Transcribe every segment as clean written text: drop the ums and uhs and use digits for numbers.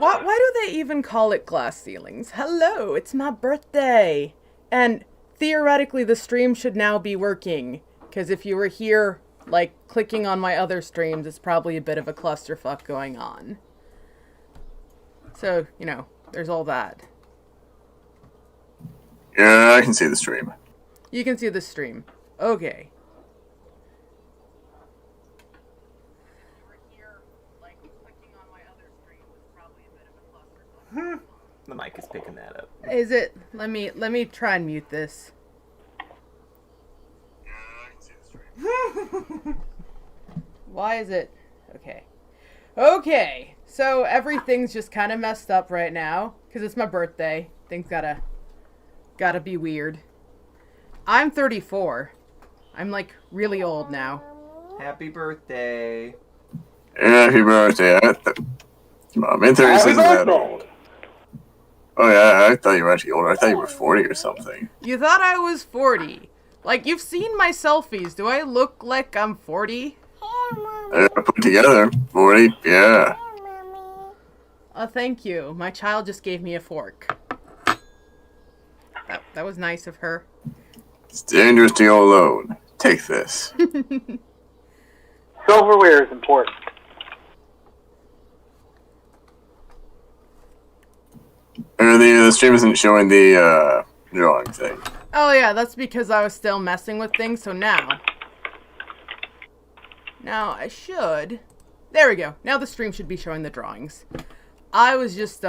Why do they even call it glass ceilings? Hello, it's my birthday. And theoretically, the stream should now be working. Because if you were here, like, clicking on my other streams, it's probably a bit of a clusterfuck going on. So, you know, there's all that. Yeah, I can see the stream. You can see the stream. Okay. The mic is picking that up. Is it? Let me try and mute this. Yeah, I can see the stream. Why is it? Okay. Okay. So everything's just kind of messed up right now because it's my birthday. Things gotta be weird. I'm 34. I'm like really old now. Happy birthday. Yeah, happy birthday. I'm in 36 isn't that old. Oh yeah, I thought you were actually older. I thought you were 40 or something. You thought I was 40. Like, you've seen my selfies. Do I look like I'm 40? Put together, 40, yeah. Oh, thank you. My child just gave me a fork. That was nice of her. It's dangerous to go alone. Take this. Silverware is important. And the stream isn't showing the drawing thing. Oh yeah, that's because I was still messing with things, so now I should... There we go. Now the stream should be showing the drawings. I was just,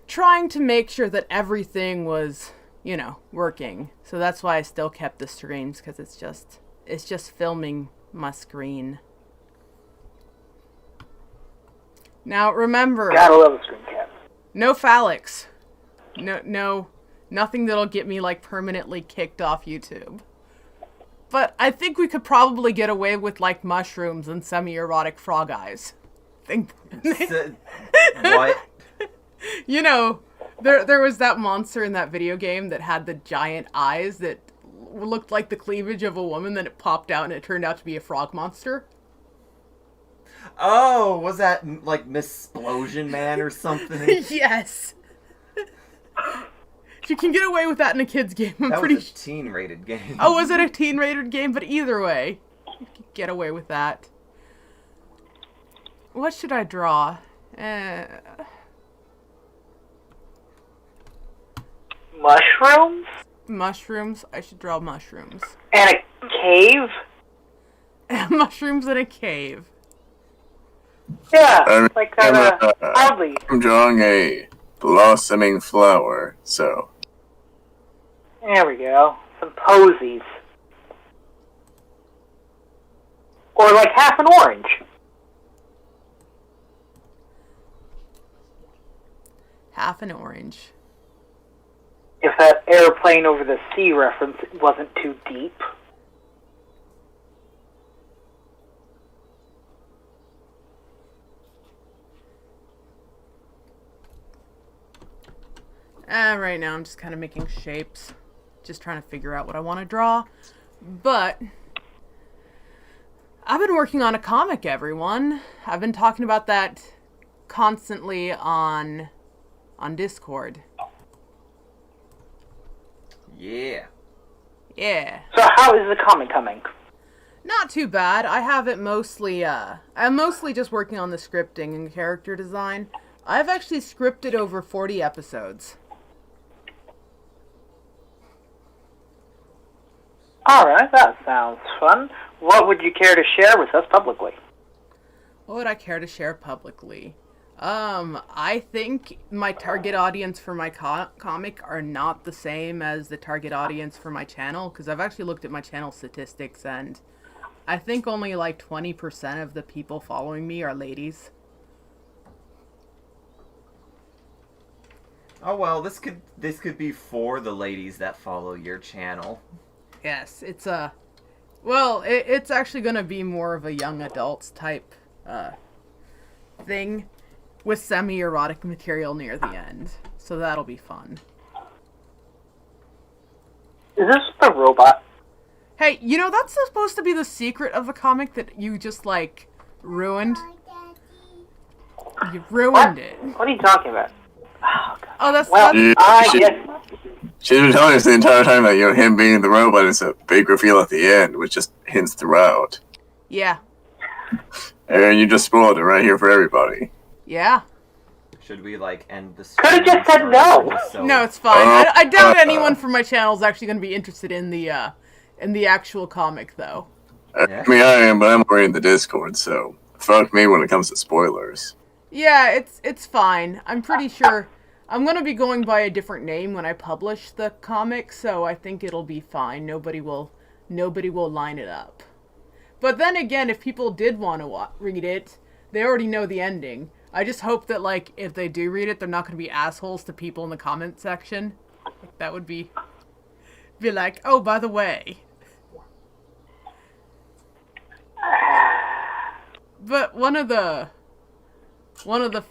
trying to make sure that everything was, you know, working. So that's why I still kept the streams, because it's just filming my screen. Now remember... Gotta love a screen cap. No phallics. No, nothing that'll get me, like, permanently kicked off YouTube. But I think we could probably get away with, like, mushrooms and semi-erotic frog eyes. What? You know, there was that monster in that video game that had the giant eyes that looked like the cleavage of a woman, then it popped out and it turned out to be a frog monster. Oh, was that like Missplosion Man or something? Yes. If you can get away with that in a kid's game, I'm pretty was a teen-rated game. Oh, was it a teen-rated game? But either way, you can get away with that. What should I draw? Mushrooms? Mushrooms? I should draw mushrooms. And a cave? Mushrooms in a cave. Yeah, like that, oddly. I'm drawing a blossoming flower, so... There we go. Some posies. Or like half an orange. Half an orange. If that airplane over the sea reference wasn't too deep. Right now I'm just kind of making shapes. Just trying to figure out what I want to draw. But I've been working on a comic, everyone. I've been talking about that constantly on Discord. Yeah. Yeah. So how is the comic coming? Not too bad. I have it mostly, I'm mostly just working on the scripting and character design. I've actually scripted over 40 episodes. Alright, that sounds fun. What would you care to share with us publicly? What would I care to share publicly? I think my target audience for my comic are not the same as the target audience for my channel, because I've actually looked at my channel statistics, and I think only like 20% of the people following me are ladies. Oh well, this could be for the ladies that follow your channel. Yes, it's it's actually gonna be more of a young adults type thing with semi-erotic material near the end, so that'll be fun. Is this the robot? Hey, you know, that's supposed to be the secret of the comic that you just, like, ruined. You ruined it. What are you talking about? Oh, God. Oh, that's Well, Yeah, I she- guess. She's been telling us the entire time that, him being the robot is a big reveal at the end, which just hints throughout. yeah. And you just spoiled it right here for everybody. Yeah. Should we end the Could've just said or no. just so- No, it's fine. I doubt anyone from my channel is actually going to be interested in the actual comic, though. Yeah. I mean, I am, but I'm already in the Discord, so fuck me when it comes to spoilers. Yeah, it's fine. I'm pretty sure I'm going to be going by a different name when I publish the comic, so I think it'll be fine. Nobody will line it up. But then again, if people did want to read it, they already know the ending. I just hope that, if they do read it, they're not going to be assholes to people in the comment section. That would be like, oh, by the way. But one of the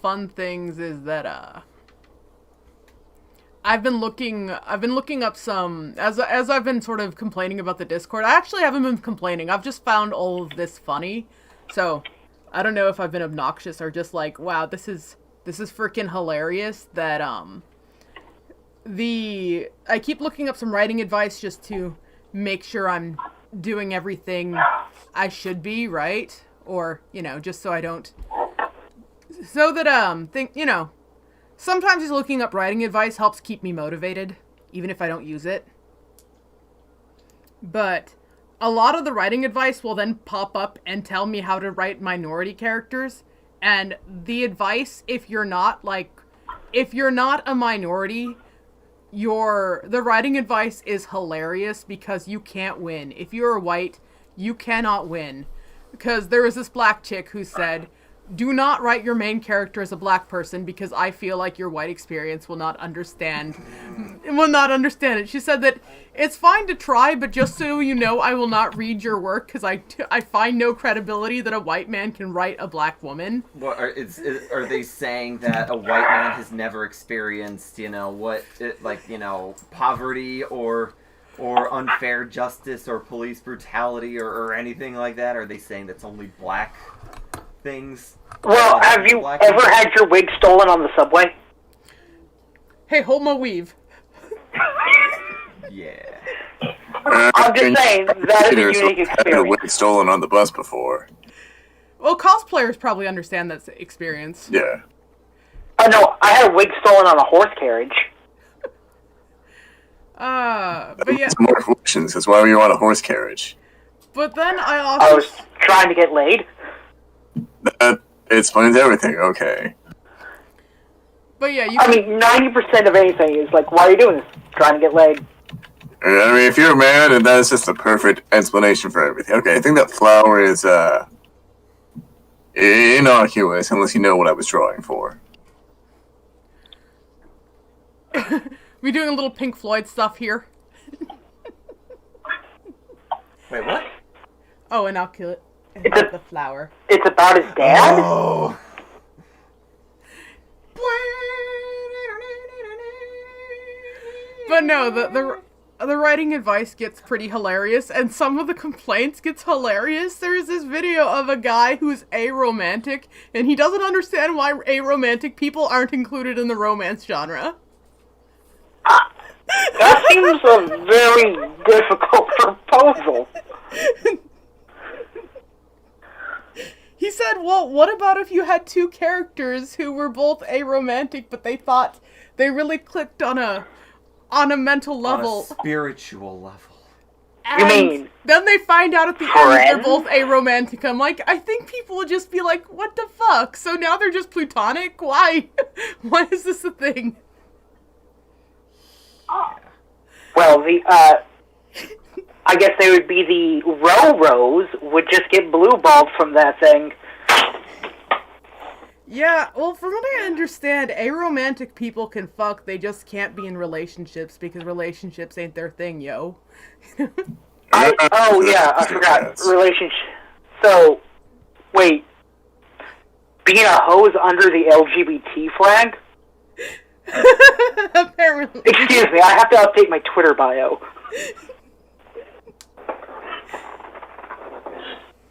fun things is that I've been looking up some as I've been sort of complaining about the Discord. I actually haven't been complaining. I've just found all of this funny. So, I don't know if I've been obnoxious or just like, wow, this is freaking hilarious that I keep looking up some writing advice just to make sure I'm doing everything I should be, right? Or, just so I don't sometimes just looking up writing advice helps keep me motivated, even if I don't use it. But a lot of the writing advice will then pop up and tell me how to write minority characters. And the advice, if you're not a minority, the writing advice is hilarious because you can't win. If you're white, you cannot win. Because there was this black chick who said, do not write your main character as a black person because I feel like your white experience will not understand it. She said that it's fine to try, but just so you know, I will not read your work because I find no credibility that a white man can write a black woman. What are they saying that a white man has never experienced, poverty or unfair justice or police brutality or anything like that? Are they saying that's only black things? Well, have you ever had your wig stolen on the subway? Hey, hold my weave. Yeah. I'm just saying, that is a unique I've had a experience. wig stolen on the bus before. Well, cosplayers probably understand that experience. Yeah. Oh no, I had a wig stolen on a horse carriage. But yeah, It's more reflections, that's why we want a horse carriage. but then I I also... was trying to get laid. That explains everything, okay. But yeah, I mean, 90% of anything is like, why are you doing this? Trying to get laid. I mean, if you're mad, and that is just the perfect explanation for everything. Okay, I think that flower is, innocuous, unless you know what I was drawing for. we doing a little Pink Floyd stuff here. Wait, what? Oh, and I'll kill it. And It's a- the flower. It's about his dad? Oh. But no, the writing advice gets pretty hilarious, and some of the complaints gets hilarious. There's this video of a guy who's aromantic, and he doesn't understand why aromantic people aren't included in the romance genre. That seems a very difficult proposal. He said, well, what about if you had two characters who were both aromantic, but they thought they really clicked on a mental On level. a spiritual level. You And mean then they find out at the end they're friends? both aromantic. I'm like, I think people would just be like, what the fuck? So now they're just platonic? Why? Why is this a thing? Well, I guess they would be the Ro-Ros would just get blue-balled from that thing. Yeah, well, from what I understand, aromantic people can fuck, they just can't be in relationships because relationships ain't their thing, yo. Oh, yeah, I forgot. Relationship. So, wait. Being a hose under the LGBT flag? Apparently. Excuse me, I have to update my Twitter bio.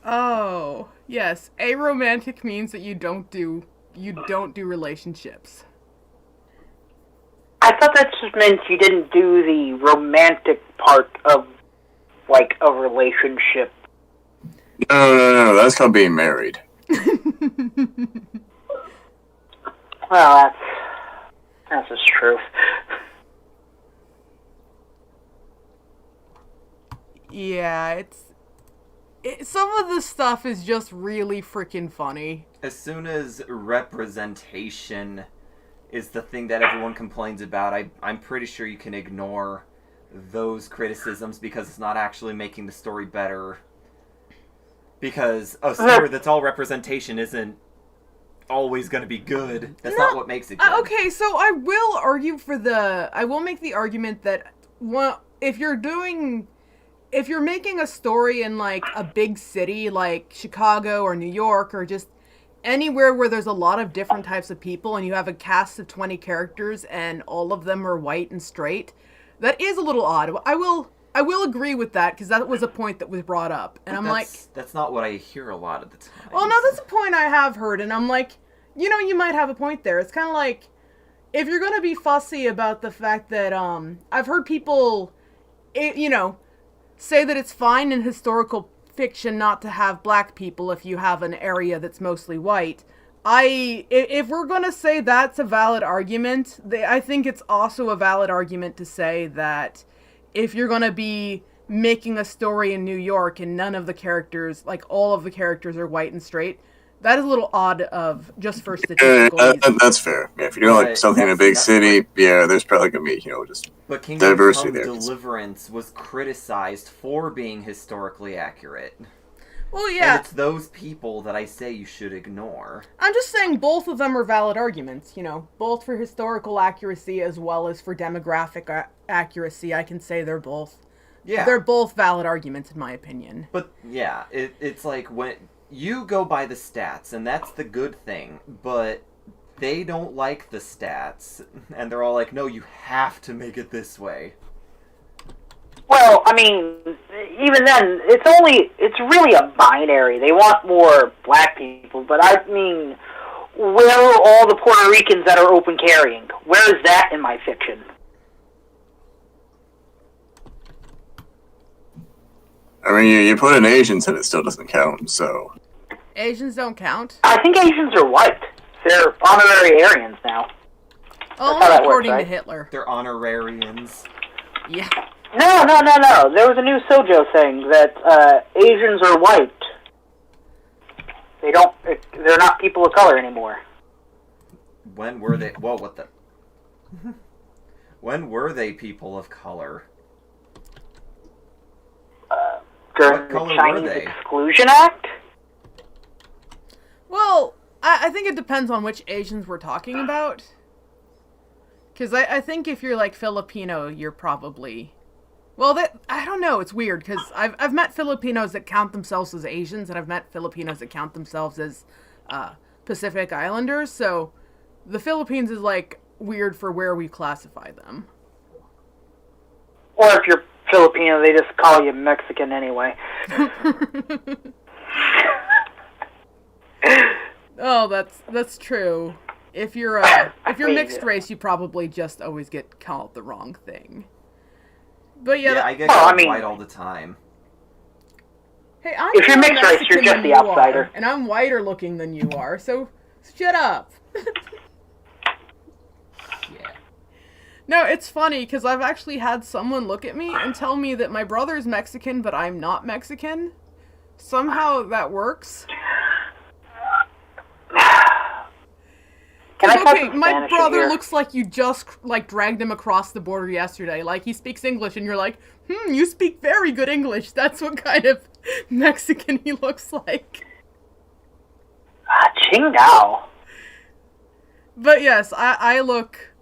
Oh, yes. Aromantic means that you don't do you don't do relationships. I thought that just meant you didn't do the romantic part of, like, a relationship. No. That's called being married. Well, that's just truth. Yeah, some of the stuff is just really freaking funny. As soon as representation is the thing that everyone complains about, I'm pretty sure you can ignore those criticisms because it's not actually making the story better. Because a story that's all representation isn't always going to be good. That's not what makes it good. Okay, so I will make the argument that if you're making a story in like a big city like Chicago or New York or just anywhere where there's a lot of different types of people and you have a cast of 20 characters and all of them are white and straight, that is a little odd. I will agree with that because that was a point that was brought up. And that's not what I hear a lot of the time. Well, no, that's a point I have heard, and I'm like, you might have a point there. It's kind of like, if you're going to be fussy about the fact that, I've heard people, say that it's fine in historical fiction not to have black people if you have an area that's mostly white. If we're going to say that's a valid argument, I think it's also a valid argument to say that if you're going to be making a story in New York and none of the characters, like all of the characters are white and straight, that is a little odd of just for statistical reasons. That's fair. Yeah, if you're doing like something in a big city, there's probably going to be, just but Kingdom diversity Come there. Deliverance was criticized for being historically accurate. Well, yeah. And it's those people that I say you should ignore. I'm just saying both of them are valid arguments, both for historical accuracy as well as for demographic accuracy. I can say they're both valid arguments in my opinion. But yeah, it's like when you go by the stats, and that's the good thing, but they don't like the stats, and they're all like, no, you have to make it this way. Well, I mean, even then, it's really a binary. They want more black people, but I mean, where are all the Puerto Ricans that are open carrying? Where is that in my fiction? I mean, you put in Asians and it still doesn't count, so... Asians don't count? I think Asians are white. They're honorary Aryans now. Oh, That's how that according works, to right? Hitler. They're honorarians. Yeah. No. There was a new Sojo saying that Asians are white. They're not people of color anymore. When were they... Whoa, what the... When were they people of color? During What the color were Chinese they? Exclusion Act? Well, I think it depends on which Asians we're talking about. Because I think if you're like Filipino, you're probably... Well, I don't know, it's weird, because I've met Filipinos that count themselves as Asians, and I've met Filipinos that count themselves as Pacific Islanders, so the Philippines is like weird for where we classify them. Or if you're Filipino, they just call you Mexican anyway. Oh, that's true. If you're mixed race, you probably just always get called the wrong thing. But yeah, I get called white all the time. Hey, I'm if you're more mixed race, Mexican you're just than the you outsider. are, and I'm whiter looking than you are, so shut up. Yeah. No, it's funny, because I've actually had someone look at me and tell me that my brother's Mexican, but I'm not Mexican. Somehow that works. Can I talk Okay, some my Spanish brother here? looks like you just, dragged him across the border yesterday. Like, he speaks English, and you're like, you speak very good English. That's what kind of Mexican he looks like. Qingdao. But yes, I look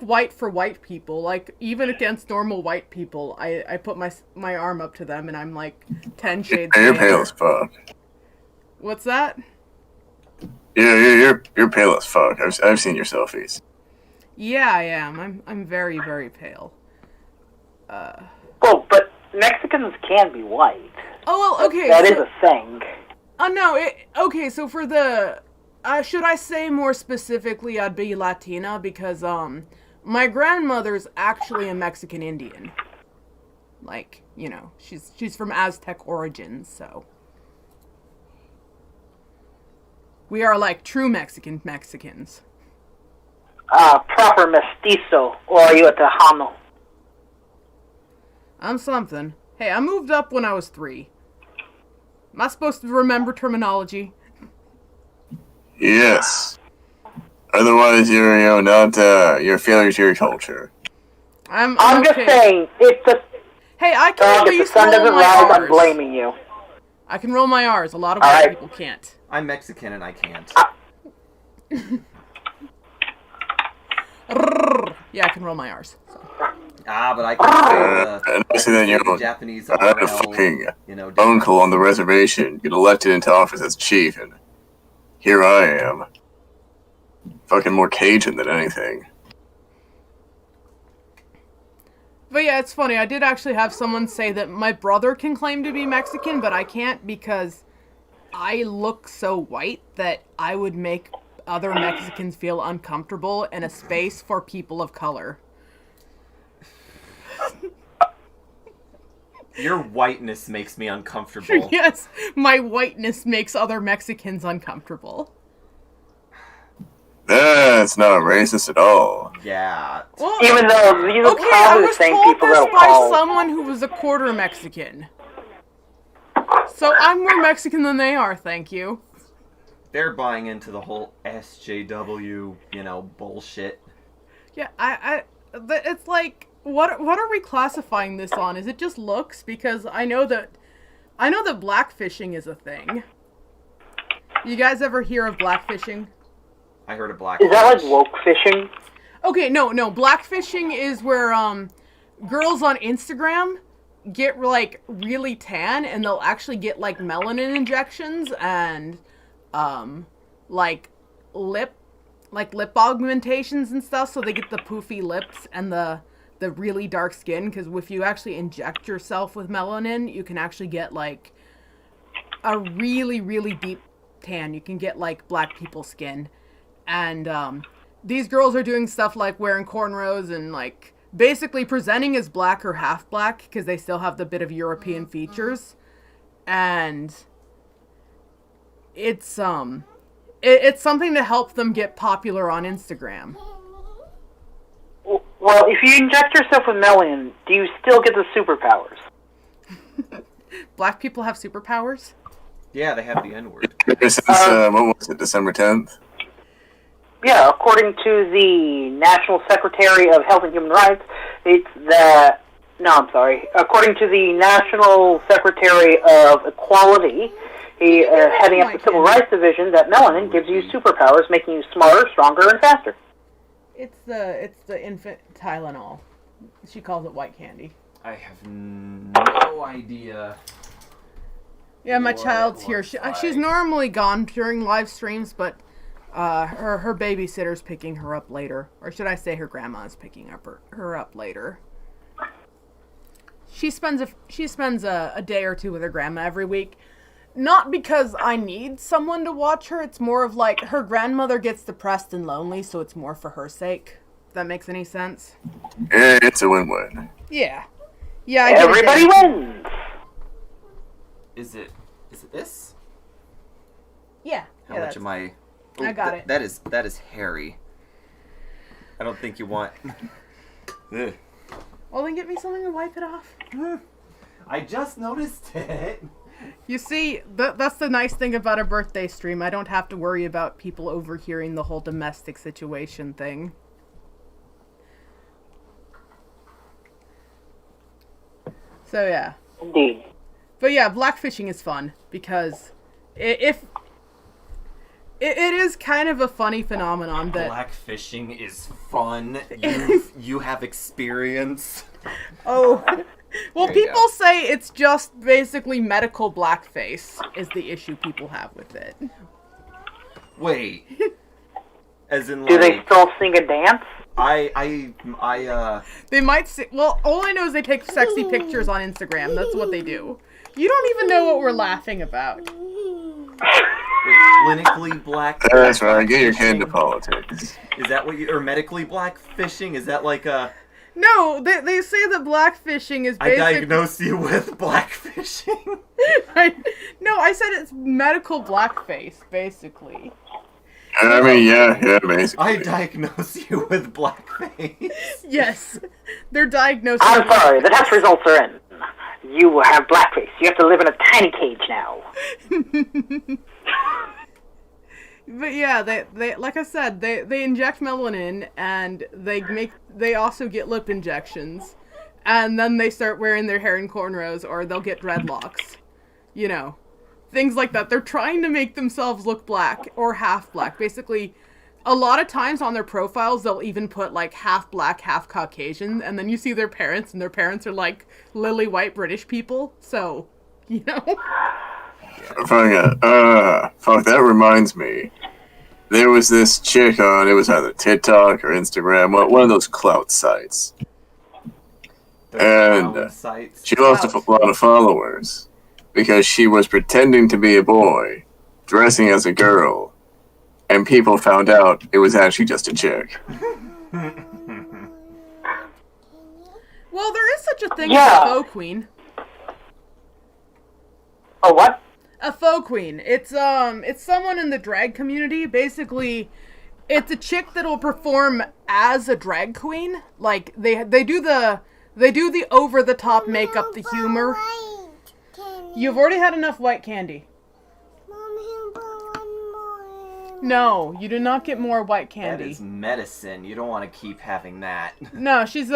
white for white people. Like, even against normal white people, I put my arm up to them, and I'm like 10 shades You're paler. pale as fuck. What's that? Yeah, you're pale as fuck. I've seen your selfies. Yeah, I am. I'm very, very pale. Well, but Mexicans can be white. Oh, well, okay. That is a thing. Oh, no, okay, so for the should I say more specifically, I'd be Latina because, my grandmother's actually a Mexican Indian. Like, you know, she's from Aztec origins, so. We are like true Mexicans. Proper mestizo, or are you a Tejano? I'm something. Hey, I moved up when I was 3. Am I supposed to remember terminology? Yes. Otherwise, you're not you're a failure to your culture. I'm okay. just saying, if the Hey, I can at if the least sun roll doesn't my rise, I'm R's. blaming you. I can roll my R's. A lot of All white right. people can't. I'm Mexican and I can't. Yeah, I can roll my R's. So. But I can And I see that say you're the Japanese I had a RL, fucking you know, uncle on the reservation get elected into office as chief, and here I am. Fucking more Cajun than anything. But yeah, it's funny. I did actually have someone say that my brother can claim to be Mexican, but I can't because I look so white that I would make other Mexicans feel uncomfortable in a space for people of color. Your whiteness makes me uncomfortable. Yes, my whiteness makes other Mexicans uncomfortable. That's not racist at all. Yeah. Well, Even though these are okay, I probably the was same told people this that'll by call. someone who was a quarter Mexican. So I'm more Mexican than they are, thank you. They're buying into the whole SJW, you know, bullshit. Yeah, it's like, what are we classifying this on? Is it just looks? Because I know that blackfishing is a thing. You guys ever hear of blackfishing? I heard a black. Is that like woke fishing? Okay, no. Blackfishing is where girls on Instagram get like really tan, and they'll actually get like melanin injections and like lip augmentations and stuff, so they get the poofy lips and the really dark skin. Because if you actually inject yourself with melanin, you can actually get like a really, really deep tan. You can get like black people skin. And these girls are doing stuff like wearing cornrows and like basically presenting as black or half black because they still have the bit of European features. And it's something to help them get popular on Instagram. Well, if you inject yourself with melanin, do you still get the superpowers? Black people have superpowers? Yeah, they have the N-word. Since, what was it, December 10th? Yeah, according to the National Secretary of Health and Human Rights, according to the National Secretary of Equality, heading up the Civil Rights Division, that melanin gives you superpowers, making you smarter, stronger, and faster. It's the infant Tylenol. She calls it white candy. I have no idea. Yeah, my What child's here. looks She's like. normally gone during live streams, but her babysitter's picking her up later. Or should I say her grandma's picking her up later. She spends a day or two with her grandma every week. Not because I need someone to watch her. It's more of like her grandmother gets depressed and lonely, so it's more for her sake. If that makes any sense. Yeah, it's a win-win. Yeah. Yeah, I get it. Everybody wins! Is it this? Yeah. How yeah, much am I? I got it. That is hairy. I don't think you want. Ugh. Well, then get me something to wipe it off. I just noticed it. You see, that's the nice thing about a birthday stream. I don't have to worry about people overhearing the whole domestic situation thing. So yeah. Indeed. But yeah, blackfishing is fun because it is kind of a funny phenomenon that Blackfishing is fun. You have experience. oh well There you people go. say it's just basically medical blackface is the issue people have with it. Wait. As in, Do they like, still sing a dance? They might say, well, all I know is they take sexy pictures on Instagram. That's what they do. You don't even know what we're laughing about. clinically black. That's right. Get your fishing? hand to politics. Is that what you or medically black fishing? Is that like a No, they say that blackfishing is I basically... diagnose you with black fishing? No, I said it's medical blackface, basically. I mean, yeah, basically. I diagnose you with blackface. Yes, they're diagnosed. I'm sorry, the test results are in. You have blackface. You have to live in a tiny cage now. But yeah, they like I said, they inject melanin and they also get lip injections, and then they start wearing their hair in cornrows or they'll get dreadlocks, you know, things like that. They're trying to make themselves look black or half black. Basically, a lot of times on their profiles they'll even put like half black, half Caucasian, and then you see their parents and their parents are like lily white British people. So, you know. Fuck, that reminds me. There was this chick on, it was either TikTok or Instagram, one of those clout sites. And sites. she lost a lot of followers because she was pretending to be a boy, dressing as a girl, and people found out it was actually just a chick. Well, there is such a thing Yeah. as a faux queen. Oh, what? A faux queen. It's someone in the drag community. Basically, it's a chick that'll perform as a drag queen. Like they do the over the top makeup, the humor. You've already had enough white candy. No, you do not get more white That candy. is medicine. You don't want to keep having that. No, she's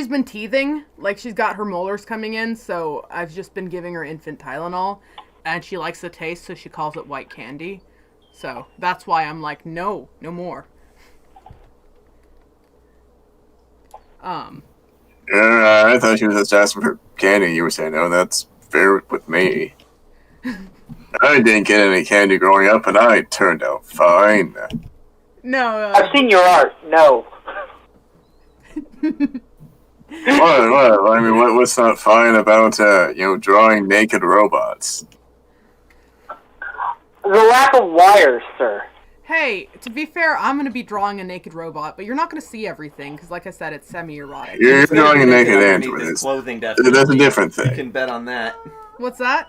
been teething, like she's got her molars coming in, so I've just been giving her infant Tylenol, and she likes the taste, so she calls it white candy. So that's why I'm like, no more. Yeah, I thought she was just asking for candy. You were saying, oh, that's fair with me. I didn't get any candy growing up, and I turned out fine. No, I've seen your art. No. What? I mean, what's not fine about, drawing naked robots? The lack of wires, sir. hey, to be fair, I'm gonna be drawing a naked robot, but you're not gonna see everything, because like I said, it's semi-erotic. You're drawing a naked Underneath android. his clothing, That's a different You thing. can bet on that. What's that?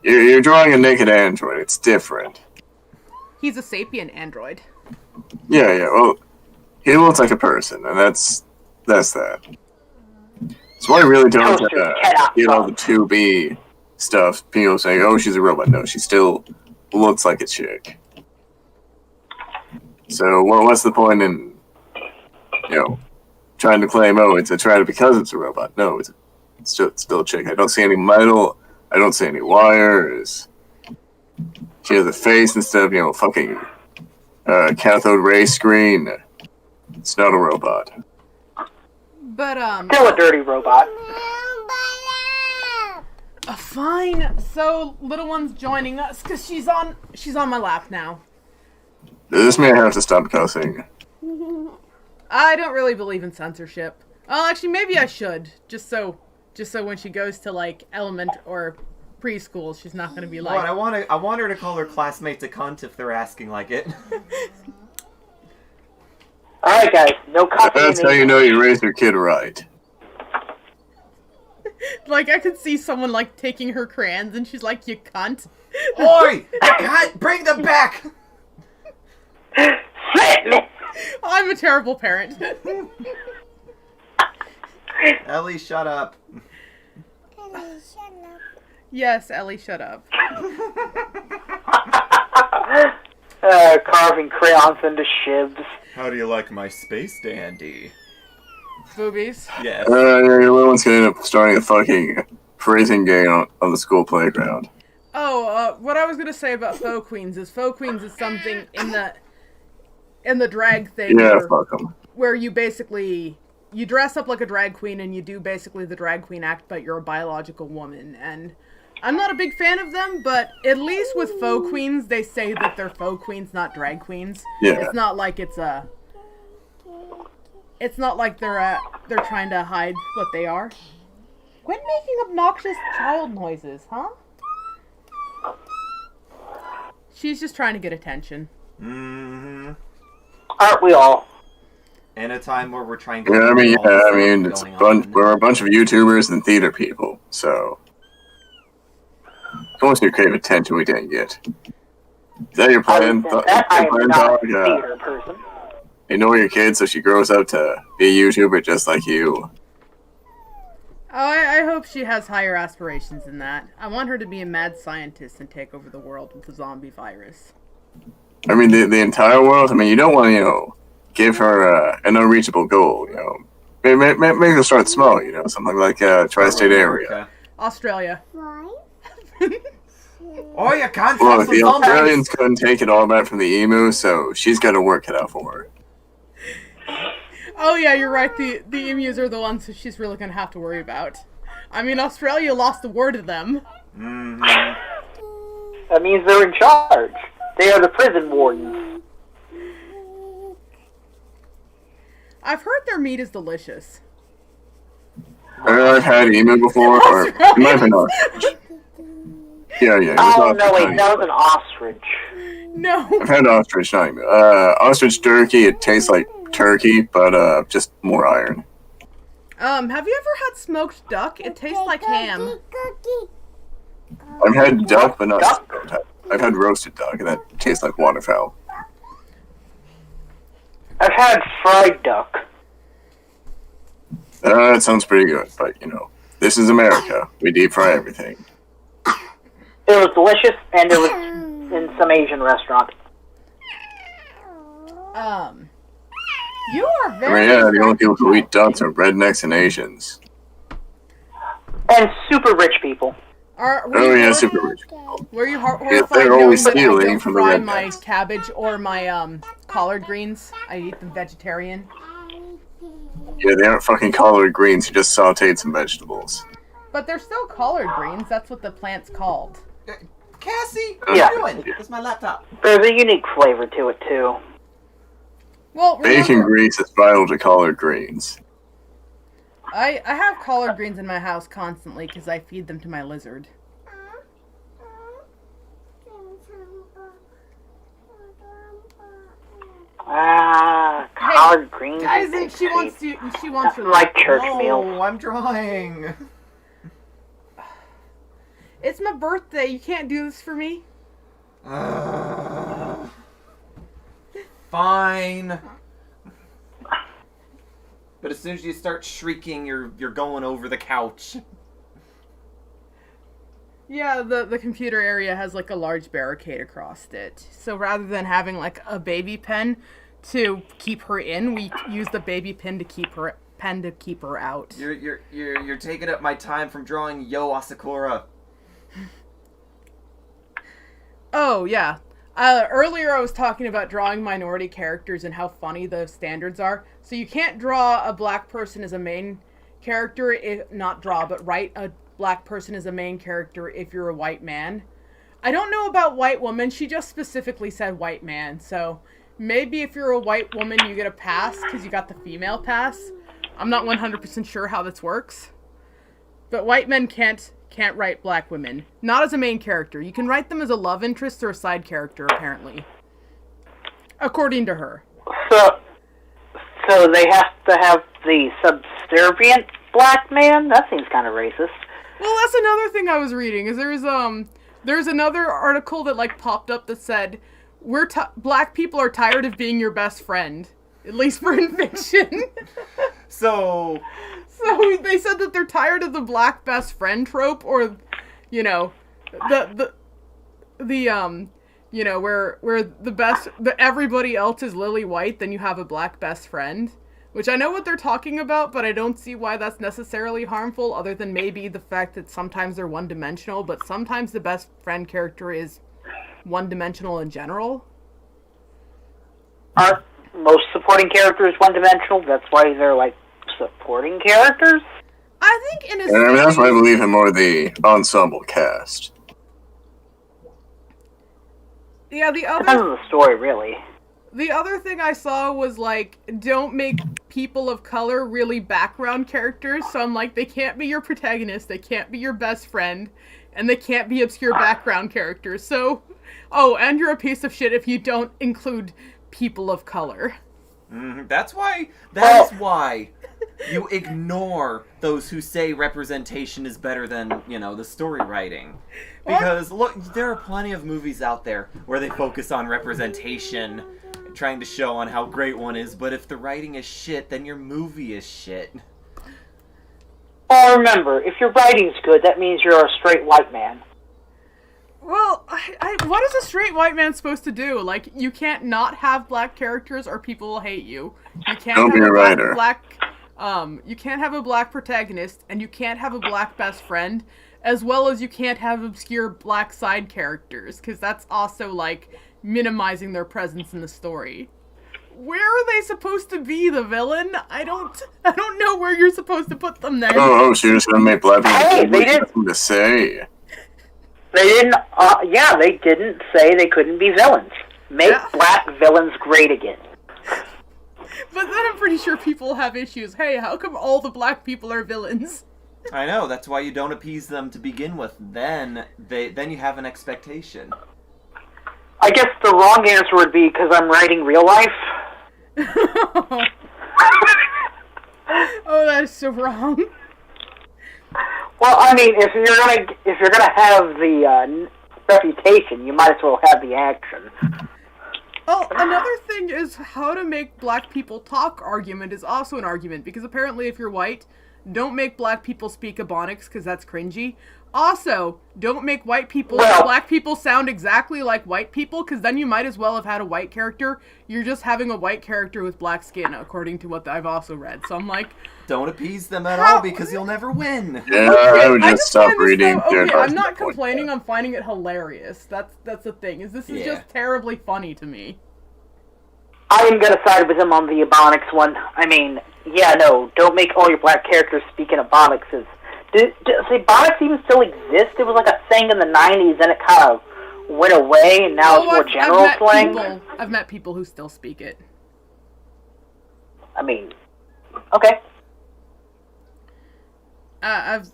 You're drawing a naked android. It's different. He's a sapient android. Yeah. Well, he looks like a person, and that's that. So I really don't get all the 2B stuff. People saying, "Oh, she's a robot." No, she still looks like a chick. So, what's the point in, trying to claim, oh, it's a try because it's a robot? No, it's still a chick. I don't see any metal. I don't see any wires. She has a face instead of, fucking cathode ray screen. It's not a robot. But, Still a dirty robot. fine. So, little one's joining us, because she's on my lap now. Does this mean I have to stop cussing? I don't really believe in censorship. Well, actually, maybe I should. Just so when she goes to, like, elementary or preschool, she's not gonna be like... What, I want her to call her classmates a cunt if they're asking like it. Alright, guys. No copying. That's how you know you raised your kid right. Like, I could see someone, like, taking her crayons, and she's like, you cunt. Oi! You cunt! Bring them back! I'm a terrible parent. Ellie, shut up. Yes, Ellie, shut up. Carving crayons into shivs. How do you like my space dandy? Boobies. Yes. Your little one's gonna end up starting a fucking phrasing game on the school playground. Oh, what I was gonna say about faux queens is something in the drag thing. Yeah, fuck them. Where you basically you dress up like a drag queen and you do basically the drag queen act, but you're a biological woman. And I'm not a big fan of them, but at least with faux queens, they say that they're faux queens, not drag queens. Yeah. It's not like they're trying to hide what they are. Quit making obnoxious child noises, huh? She's just trying to get attention. Mm-hmm. Aren't we all? In a time where we're trying to... Yeah, I mean, it's going on. we're a bunch of YouTubers and theater people, so... Most of you crave attention we didn't get. Is that your plan? I am not a dog? theater person. Ignore your kid so she grows up to be a YouTuber just like you. Oh, I hope she has higher aspirations than that. I want her to be a mad scientist and take over the world with the zombie virus. I mean, the entire world. I mean, you don't want to, give her an unreachable goal. Make her start small. Something like a tri-state area. Okay. Australia. Oh, you can't Well, have the some zombies! Australians couldn't take it all back from the emu, so she's got to work it out for her. Oh yeah, you're right. The emus are the ones who she's really gonna have to worry about. I mean, Australia lost the war to them. Mm-hmm. That means they're in charge. They are the prison wardens. I've heard their meat is delicious. I've had emu before, or it might have been ostrich. Yeah. It was Oh, no, ostrich, wait, not that was an ostrich. No. emu. I've had ostrich, not emu. Ostrich turkey, it tastes like turkey, but just more iron. Have you ever had smoked duck? It tastes like ham. I've had duck, but not Duck? smoked. I've had roasted duck, and that tastes like waterfowl. I've had fried duck. That sounds pretty good, but this is America. We deep fry everything. It was delicious, and it was in some Asian restaurant. You are I very. mean, yeah, the only people who eat ducks are rednecks and Asians. And super rich people. Were Oh you yeah, hor- super rich people. Were you Yeah, horrified they're knowing always that I stealing don't from the fry rednecks. my cabbage or my collard greens? I eat them vegetarian. Yeah, they aren't fucking collard greens. You just sauteed some vegetables. But they're still collard greens. That's what the plant's called. Cassie, Yeah. what are you doing? It's my laptop. There's a unique flavor to it, too. Well, Bacon remember, grease is vital to collard greens. I have collard greens in my house constantly because I feed them to my lizard. Collard greens. Guys, and she wants to. She wants her like church No, meals. I'm drawing. It's my birthday. You can't do this for me. Fine. But as soon as you start shrieking, you're going over the couch. Yeah, the computer area has like a large barricade across it. So rather than having like a baby pen to keep her in, we use the baby pen to keep her out. You're taking up my time from drawing Yo Asakura. Oh yeah. Earlier I was talking about drawing minority characters and how funny the standards are. So you can't draw a black person as a main character, but write a black person as a main character if you're a white man. I don't know about white woman. She just specifically said white man. So maybe if you're a white woman, you get a pass because you got the female pass. I'm not 100% sure how this works. But white men can't write black women. Not as a main character. You can write them as a love interest or a side character, apparently. According to her. So they have to have the subservient black man? That seems kind of racist. Well, that's another thing I was reading. Is there's another article that like popped up that said black people are tired of being your best friend, at least for in fiction. So they said that they're tired of the black best friend trope, or where everybody else is lily white, then you have a black best friend. Which I know what they're talking about, but I don't see why that's necessarily harmful, other than maybe the fact that sometimes they're one-dimensional, but sometimes the best friend character is one-dimensional in general. Aren't most supporting characters one-dimensional? That's why they're, like, supporting characters? I think in a And I mean, that's why I believe in more the ensemble cast. Yeah, Depends on the story, really. the other thing I saw was, like, don't make people of color really background characters. So I'm like, they can't be your protagonist, they can't be your best friend, and they can't be obscure background characters. So, oh, and you're a piece of shit if you don't include people of color. That's why. That is why you ignore those who say representation is better than, the story writing. Because, look, there are plenty of movies out there where they focus on representation, trying to show on how great one is, but if the writing is shit, then your movie is shit. Well, remember, if your writing's good, that means you're a straight white man. Well, what is a straight white man supposed to do? Like, you can't not have black characters or people will hate you. You can't Don't have be a writer. you can't have a black protagonist, and you can't have a black best friend, as well as you can't have obscure black side characters, because that's also, like, minimizing their presence in the story. Where are they supposed to be, the villain? I don't know where you're supposed to put them there. Oh, so you're just gonna make black people Hey, they didn't- nothing to say. They didn't, they didn't say they couldn't be villains. Make black villains great again. But then I'm pretty sure people have issues. Hey, how come all the black people are villains? I know, that's why you don't appease them to begin with. Then you have an expectation. I guess the wrong answer would be because I'm writing real life. Oh, that is so wrong. Well, I mean, if you're gonna have the reputation, you might as well have the action. Oh, another thing is how to make black people talk argument is also an argument, because apparently if you're white, don't make black people speak Ebonics, because that's cringy. Also, don't make black people sound exactly like white people, because then you might as well have had a white character. You're just having a white character with black skin, according to what I've also read. So I'm like, Don't appease them at all, because you'll never win. Yeah, okay, I would just stop find this reading. so- Jared okay, I'm Parsons not point. complaining. I'm finding it hilarious. That's the thing. This is just terribly funny to me. I am gonna side with him on the Ebonics one. I mean, don't make all your black characters speak in Ebonics. Does Ebonics even still exist? It was like a thing in the 90s, and it kind of went away, and now it's more general slang. I've met people who still speak it. I mean, okay. I've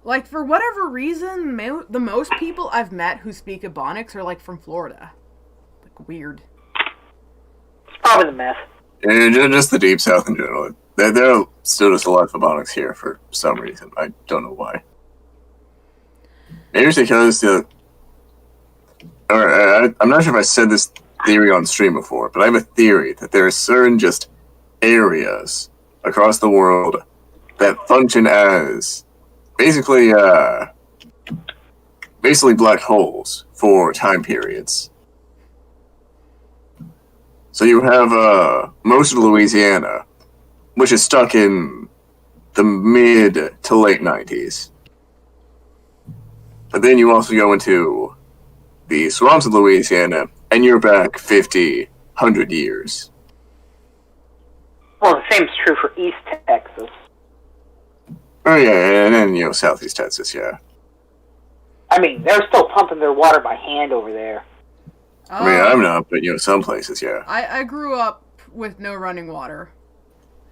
like, for whatever reason, the most people I've met who speak Ebonics are, like, from Florida. Like, weird. It's probably the meth. Yeah, just the Deep South in general. There are still just a lot of Ebonics here for some reason. I don't know why. Maybe it's because I'm not sure if I said this theory on stream before, but I have a theory that there are certain just areas across the world that function as basically black holes for time periods. So you have most of Louisiana, which is stuck in the mid to late 90s. But then you also go into the swamps of Louisiana, and you're back 50, 100 years. Well, the same's true for East Texas. Oh yeah, and then, Southeast Texas, yeah. I mean, they're still pumping their water by hand over there. I mean, I'm not, but, some places, yeah. I grew up with no running water.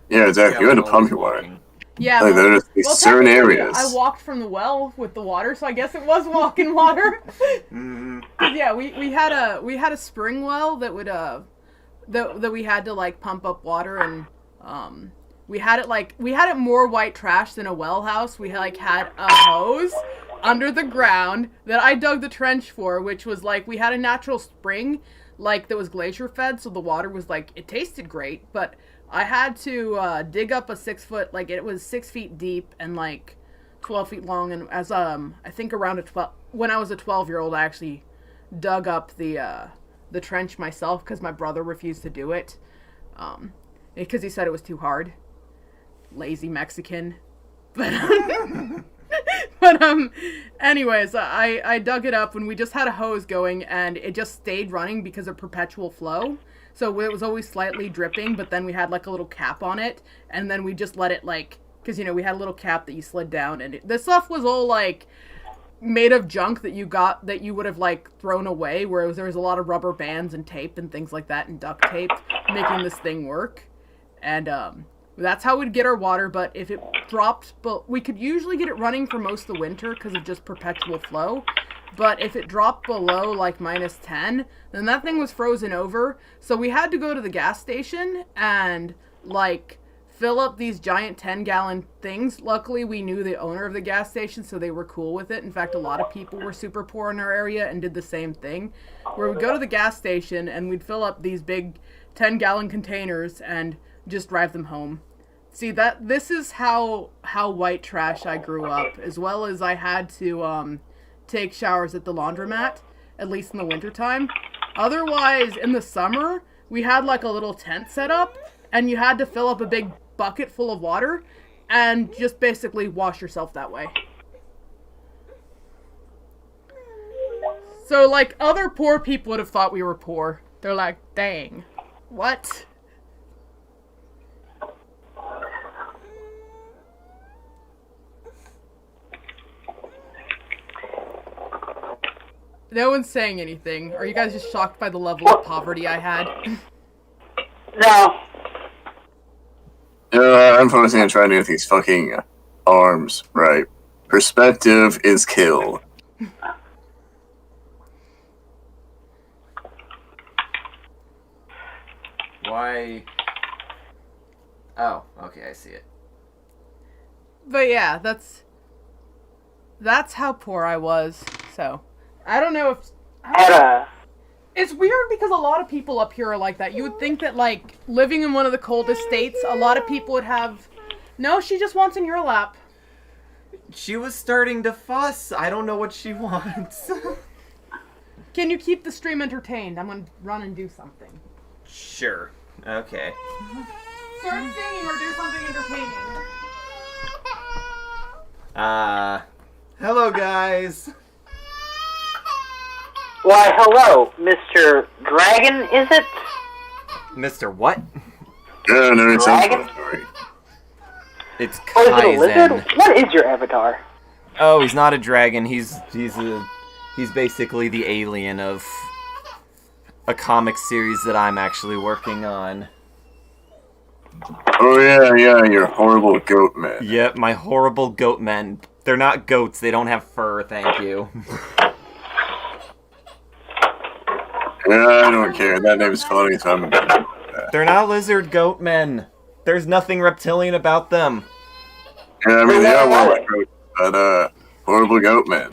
Yeah, exactly. You had to pump your water. Yeah, Like, there are just these certain technically, areas. I walked from the well with the water, so I guess it was walking water. Yeah, we had a spring well that would that we had to, like, pump up water, and we had it more white trash than a well house. We had a hose under the ground that I dug the trench for, which was like, we had a natural spring, like, that was glacier fed, so the water was, like, it tasted great, but I had to dig up a 6 foot, like, it was 6 feet deep and, like, 12 feet long, and as I think around when I was a 12-year-old, I actually dug up the trench myself because my brother refused to do it, because he said it was too hard. Lazy Mexican. But anyways, I dug it up when we just had a hose going, and it just stayed running because of perpetual flow. So it was always slightly dripping, but then we had, like, a little cap on it, and then we just let it, like, because, we had a little cap that you slid down, and the stuff was all, like, made of junk that you would have, like, thrown away, whereas there was a lot of rubber bands and tape and things like that and duct tape making this thing work. And That's how we'd get our water, but if it dropped, but we could usually get it running for most of the winter because of just perpetual flow. But if it dropped below like -10, then that thing was frozen over. So we had to go to the gas station and like fill up these giant 10-gallon things. Luckily, we knew the owner of the gas station, so they were cool with it. In fact, a lot of people were super poor in our area and did the same thing. Where we'd go to the gas station and we'd fill up these big 10-gallon containers and just drive them home. See, this is how white trash I grew up, as well as I had to take showers at the laundromat, at least in the wintertime. Otherwise, in the summer, we had like a little tent set up, and you had to fill up a big bucket full of water and just basically wash yourself that way. So, like, other poor people would have thought we were poor. They're like, dang, what? No one's saying anything. Are you guys just shocked by the level of poverty I had? No. I'm focusing on trying to get these fucking arms right. Perspective is kill. Why? Oh, okay, I see it. But yeah, that's how poor I was. So, I don't know if... It's weird because a lot of people up here are like that. You would think that, like, living in one of the coldest states, a lot of people would have... No, she just wants in your lap. She was starting to fuss. I don't know what she wants. Can you keep the stream entertained? I'm gonna run and do something. Sure. Okay. Start singing or do something entertaining. Hello guys. Why, hello, Mr. Dragon, is it? Mr. What? Yeah, no, it's Dragon? story. Or It's is it a lizard? Kaizen. What is your avatar? Oh, he's not a dragon. He's basically the alien of a comic series that I'm actually working on. Oh yeah, your horrible goat man. Yep, my horrible goat men. They're not goats. They don't have fur. Thank you. Yeah, I don't care. That name's funny, so I'm gonna do that. They're not lizard goat men. There's nothing reptilian about them. Yeah, I mean, they are more like goats, but, horrible goat man.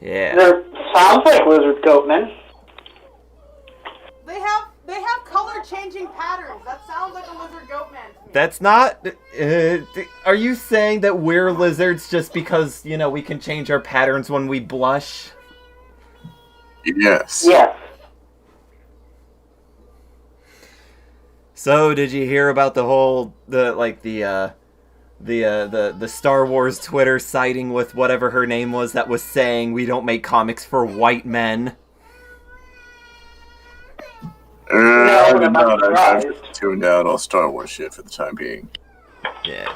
Yeah. There sounds like lizard goatmen. They have color changing patterns. That sounds like a lizard goat man to me. That's not... are you saying that we're lizards just because, you know, we can change our patterns when we blush? Yes. Yes. So, did you hear about the whole, the Star Wars Twitter sighting with whatever her name was that was saying we don't make comics for white men? I did I'm not. not I've surprised. tuned out all Star Wars shit for the time being. Yeah.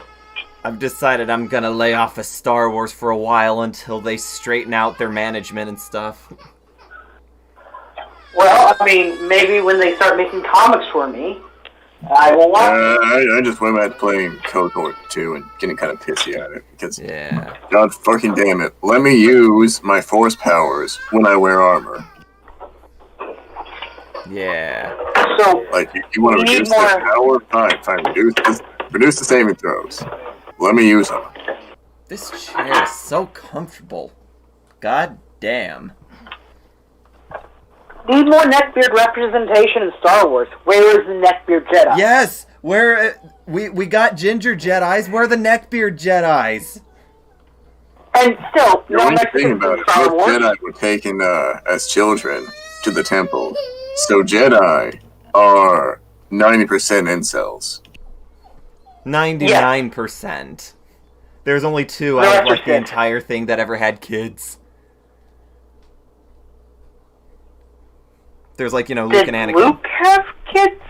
I've decided I'm gonna lay off of Star Wars for a while until they straighten out their management and stuff. Well, I mean, maybe when they start making comics for me, I will watch. I just went back to playing KOTOR 2 and getting kind of pissy at it because, Yeah. God fucking damn it, let me use my force powers when I wear armor. Yeah. So, Like, you want to We need reduce that more- power? Fine, reduce the saving throws. Let me use them. This chair is so comfortable. God damn. need more neckbeard representation in Star Wars. Where is the neckbeard Jedi? Yes! Where we got ginger Jedis, where are the neckbeard Jedis? And still, You no know, think Mexicans about in it. Star Most Wars. Jedi were taken as children to the temple. So Jedi are 90% incels. 99%. There's only 2 No, out of that's like just the it. entire thing that ever had kids. There's like, you know, Luke Did and Anakin. Luke have kids?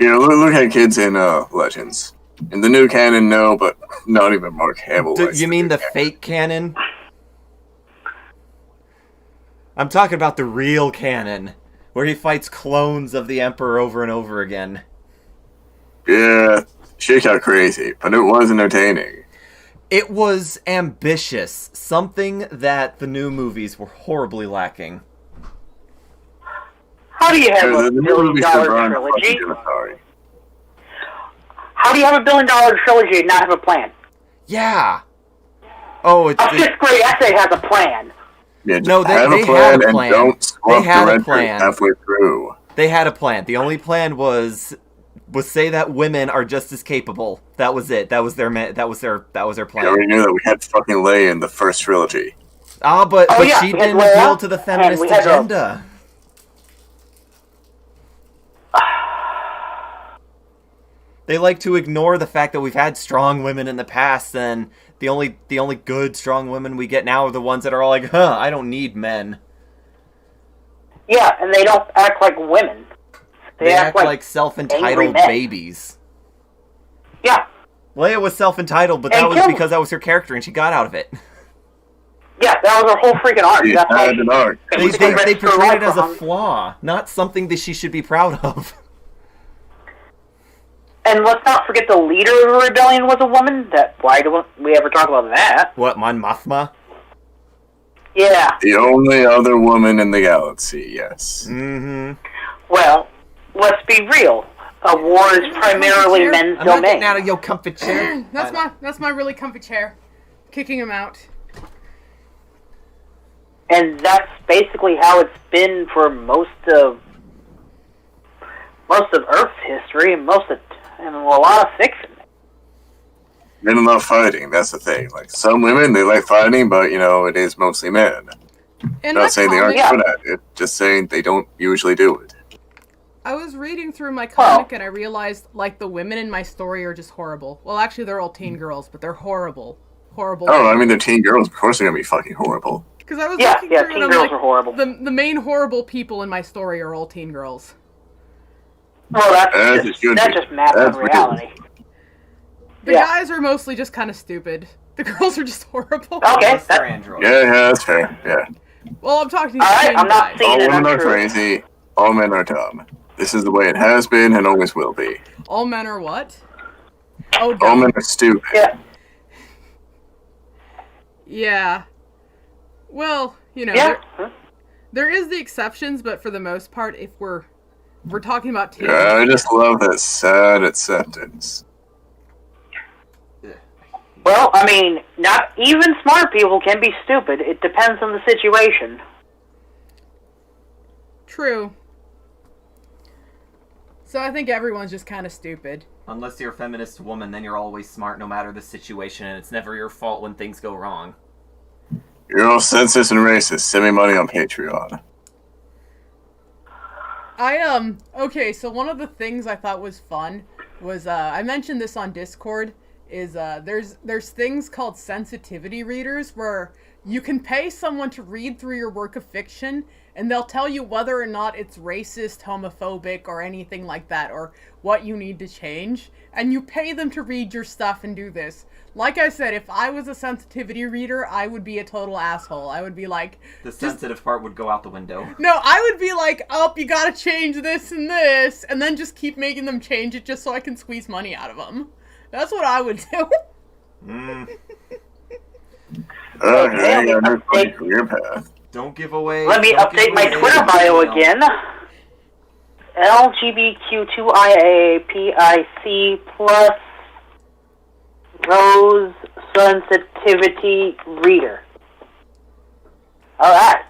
Yeah, look at kids in Legends. In the new canon, no, but not even Mark Hamill. Do, likes you mean new the canon. fake canon? I'm talking about the real canon, where he fights clones of the Emperor over and over again. Yeah, She got crazy, but it was entertaining. It was ambitious, something that the new movies were horribly lacking. How do you have The a new billion movies dollar are Brian trilogy? fucking Dinosaur. How do you have a billion dollar trilogy and not have a plan? Yeah. Oh, A fifth grade essay has a plan. Yeah, just No, they have had a plan a and plan. don't screw up They had the a render plan. halfway through. They had a plan. The only plan was say that women are just as capable. That was it. That was their plan. We already knew that we had fucking Leia in the first trilogy. Ah, but yeah, she we had didn't Leia, appeal to the and feminist we had a- agenda. They like to ignore the fact that we've had strong women in the past, and the only good strong women we get now are the ones that are all like, I don't need men. Yeah, and they don't act like women. They act like angry self-entitled men. babies. Yeah, Leia was self-entitled, but that And was Kim- because that was her character, and she got out of it. yeah, that was her whole freaking arc. She That's why had an arc. They was gonna risk her portrayed it life as a behind- flaw, not something that she should be proud of. And let's not forget the leader of the rebellion was a woman. Why do we ever talk about that? What, Mon Mothma? Yeah. The only other woman in the galaxy, yes. Mm-hmm. Well, let's be real. A war is primarily men's I'm not domain. getting out of your comfy chair. That's my really comfy chair. Kicking him out. And that's basically how it's been for most of Earth's history and and a lot of fiction. Men love fighting, that's the thing. Like, some women, they like fighting, but, it is mostly men. In Not saying they aren't comic- good at it, just saying they don't usually do it. I was reading through my comic and I realized, like, the women in my story are just horrible. Well, actually, they're all teen girls, but they're horrible. Horrible. Oh, I mean, they're teen girls, of course they're gonna be fucking horrible. Because I was Yeah, looking yeah, through teen and I'm girls like, are horrible. the main horrible people in my story are all teen girls. Well, As it that's should that be. just maps That's on what it reality. The Yeah. guys are mostly just kind of stupid. The girls are just horrible. Okay, Unless they're that, androids. Yeah, that's fair, yeah. Well, I'm talking to Alright, teen I'm not guys. saying- All it women are untrue. crazy, all men are dumb. This is the way it has been and always will be. All men are what? Oh, All dumb. men are stupid. yeah, Yeah. Well, yeah. there is the exceptions, but for the most part, if we're talking about teen Yeah, I just love that sad acceptance. Well, I mean, not even smart people can be stupid. It depends on the situation. True. So I think everyone's just kind of stupid. Unless you're a feminist woman, then you're always smart no matter the situation, and it's never your fault when things go wrong. You're all sensist and racist. Send me money on Patreon. Okay, so one of the things I thought was fun was, I mentioned this on Discord, is, there's things called sensitivity readers where you can pay someone to read through your work of fiction, and they'll tell you whether or not it's racist, homophobic, or anything like that, or what you need to change, and you pay them to read your stuff and do this. Like I said, if I was a sensitivity reader, I would be a total asshole. I would be like... The sensitive part would go out the window. No, I would be like, oh, you gotta change this and this, and then just keep making them change it just so I can squeeze money out of them. That's what I would do. Okay, I got a new funny career path. Don't give away. Let me don't give update my away Twitter the bio email. again. LGBTQIAPIC plus Rose Sensitivity Reader. Alright.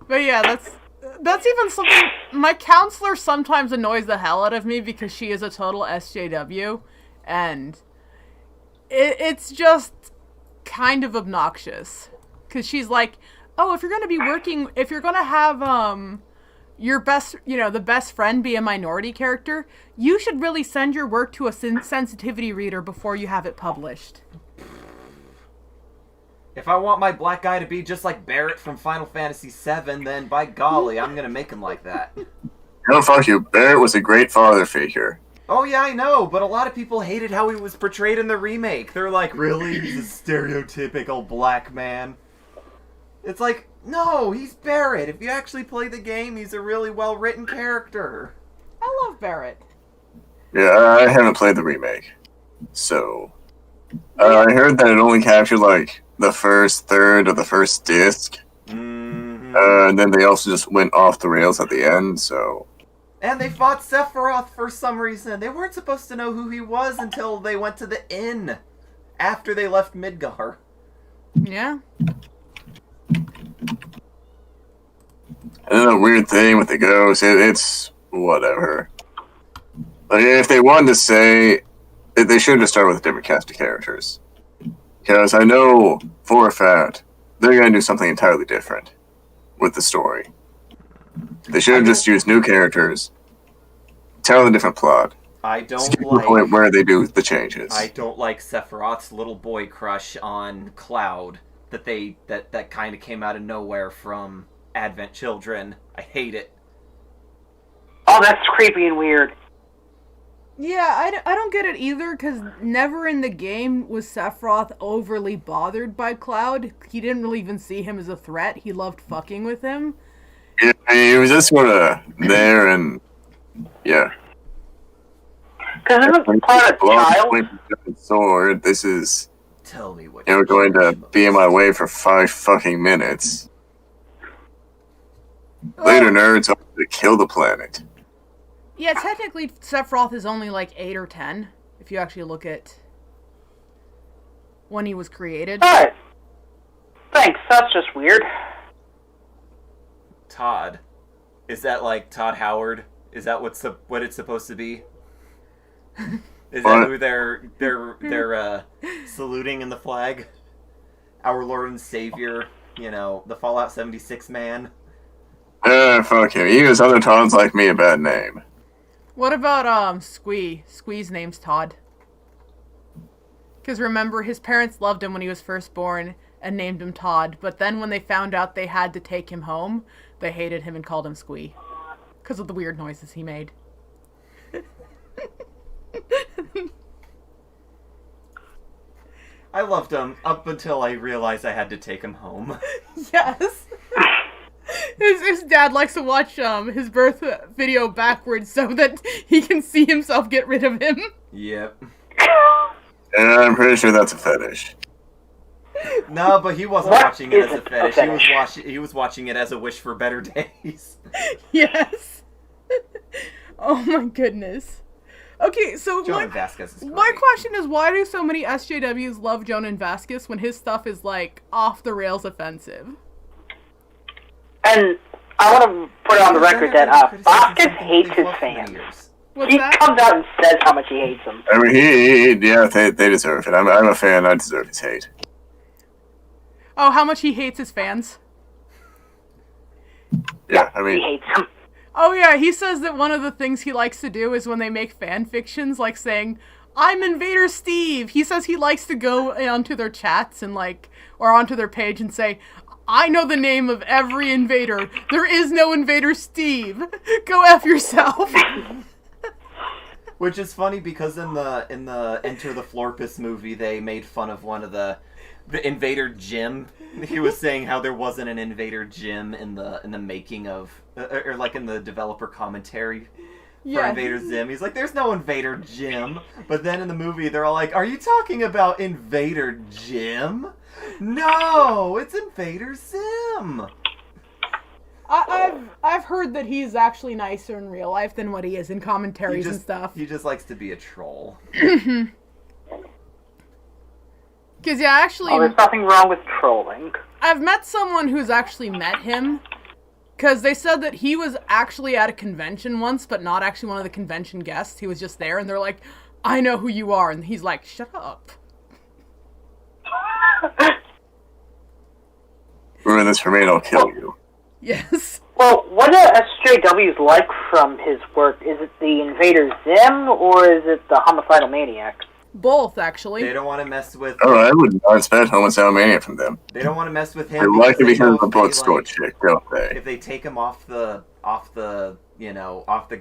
But yeah, that's even something. My counselor sometimes annoys the hell out of me because she is a total SJW, and it's just kind of obnoxious. Because she's like, oh, if you're gonna have your best, the best friend be a minority character, you should really send your work to a sensitivity reader before you have it published. If I want my black guy to be just like Barrett from Final Fantasy VII, then by golly, I'm gonna make him like that. No, fuck you. Barrett was a great father figure. Oh yeah, I know, but a lot of people hated how he was portrayed in the remake. They're like, really? He's a stereotypical black man. It's like, no, he's Barrett. If you actually play the game, he's a really well-written character. I love Barrett. Yeah, I haven't played the remake. So, I heard that it only captured, like, the first third of the first disc. Mm-hmm. And then they also just went off the rails at the end, so... And they fought Sephiroth for some reason. They weren't supposed to know who he was until they went to the inn. After they left Midgar. Yeah. And then a weird thing with the ghost, it's whatever. Like, if they wanted to say, they should have started with a different cast of characters. Because I know for a fact they're going to do something entirely different with the story. They should have just used new characters, tell a different plot. I don't To the like point where they do the changes. I don't like Sephiroth's little boy crush on Cloud that kind of came out of nowhere from Advent Children. I hate it. Oh, that's creepy and weird. Yeah, I don't get it either, because never in the game was Sephiroth overly bothered by Cloud. He didn't really even see him as a threat. He loved fucking with him. Yeah, he was just sort of there and, yeah. Because isn't Cloud a child? Sword, this is, Tell me what you know, you going to most. be in my way for 5 fucking minutes. Later, nerds are to kill the planet. Yeah, technically Sephiroth is only like 8 or 10, if you actually look at when he was created. Alright. Thanks, that's just weird. Todd. Is that like Todd Howard? Is that what it's supposed to be? Is that What? who they're saluting in the flag? Our Lord and Savior, you know, the Fallout 76 man. Fuck him. He gives other Todds like me a bad name. What about Squee? Squee's name's Todd. Because remember, his parents loved him when he was first born and named him Todd, but then when they found out they had to take him home, they hated him and called him Squee. Because of the weird noises he made. I loved him up until I realized I had to take him home. Yes. His dad likes to watch his birth video backwards so that he can see himself get rid of him. Yep. And I'm pretty sure that's a fetish. No, but he wasn't What watching it is as a a fetish. fetish? He was watching it as a wish for better days. Yes. Oh my goodness. Okay, so Jonan Vasquez is great. my question is, why do so many SJWs love Jonan Vasquez when his stuff is like off the rails offensive? And I want to put it on the record that Vasquez hates his fans. What's He that? comes out and says how much he hates them. I mean, yeah, they deserve it. I'm a fan. I deserve his hate. Oh, how much he hates his fans? Yeah, I He mean, hates them. Oh yeah, he says that one of the things he likes to do is when they make fan fictions, like saying, "I'm Invader Steve." He says he likes to go onto their chats and or onto their page and say, "I know the name of every invader. There is no Invader Steve. Go F yourself." Which is funny because in the Enter the Florpus movie, they made fun of one of the Invader Jim. He was saying how there wasn't an Invader Jim in the making of or like in the developer commentary for Invader Zim. He's like, there's no Invader Jim. But then in the movie, they're all like, are you talking about Invader Jim? No, it's Invader Zim. I've heard that he's actually nicer in real life than what he is in commentaries and stuff. He just likes to be a troll. Because yeah, actually, Oh, there's nothing wrong with trolling. I've met someone who's actually met him. Because they said that he was actually at a convention once, but not actually one of the convention guests. He was just there, and they're like, "I know who you are," and he's like, "Shut up." ruin this for me and I'll kill you. Yes. Well, what do SJWs like from his work? Is it the Invader Zim, or is it the Homicidal Maniac? Both, actually. They don't want to mess with. Oh, I would not expect Homicidal Mania from them. They don't want to mess with him. They like it because know of the if they, bookstore like, chick, don't they? If they take him off the off the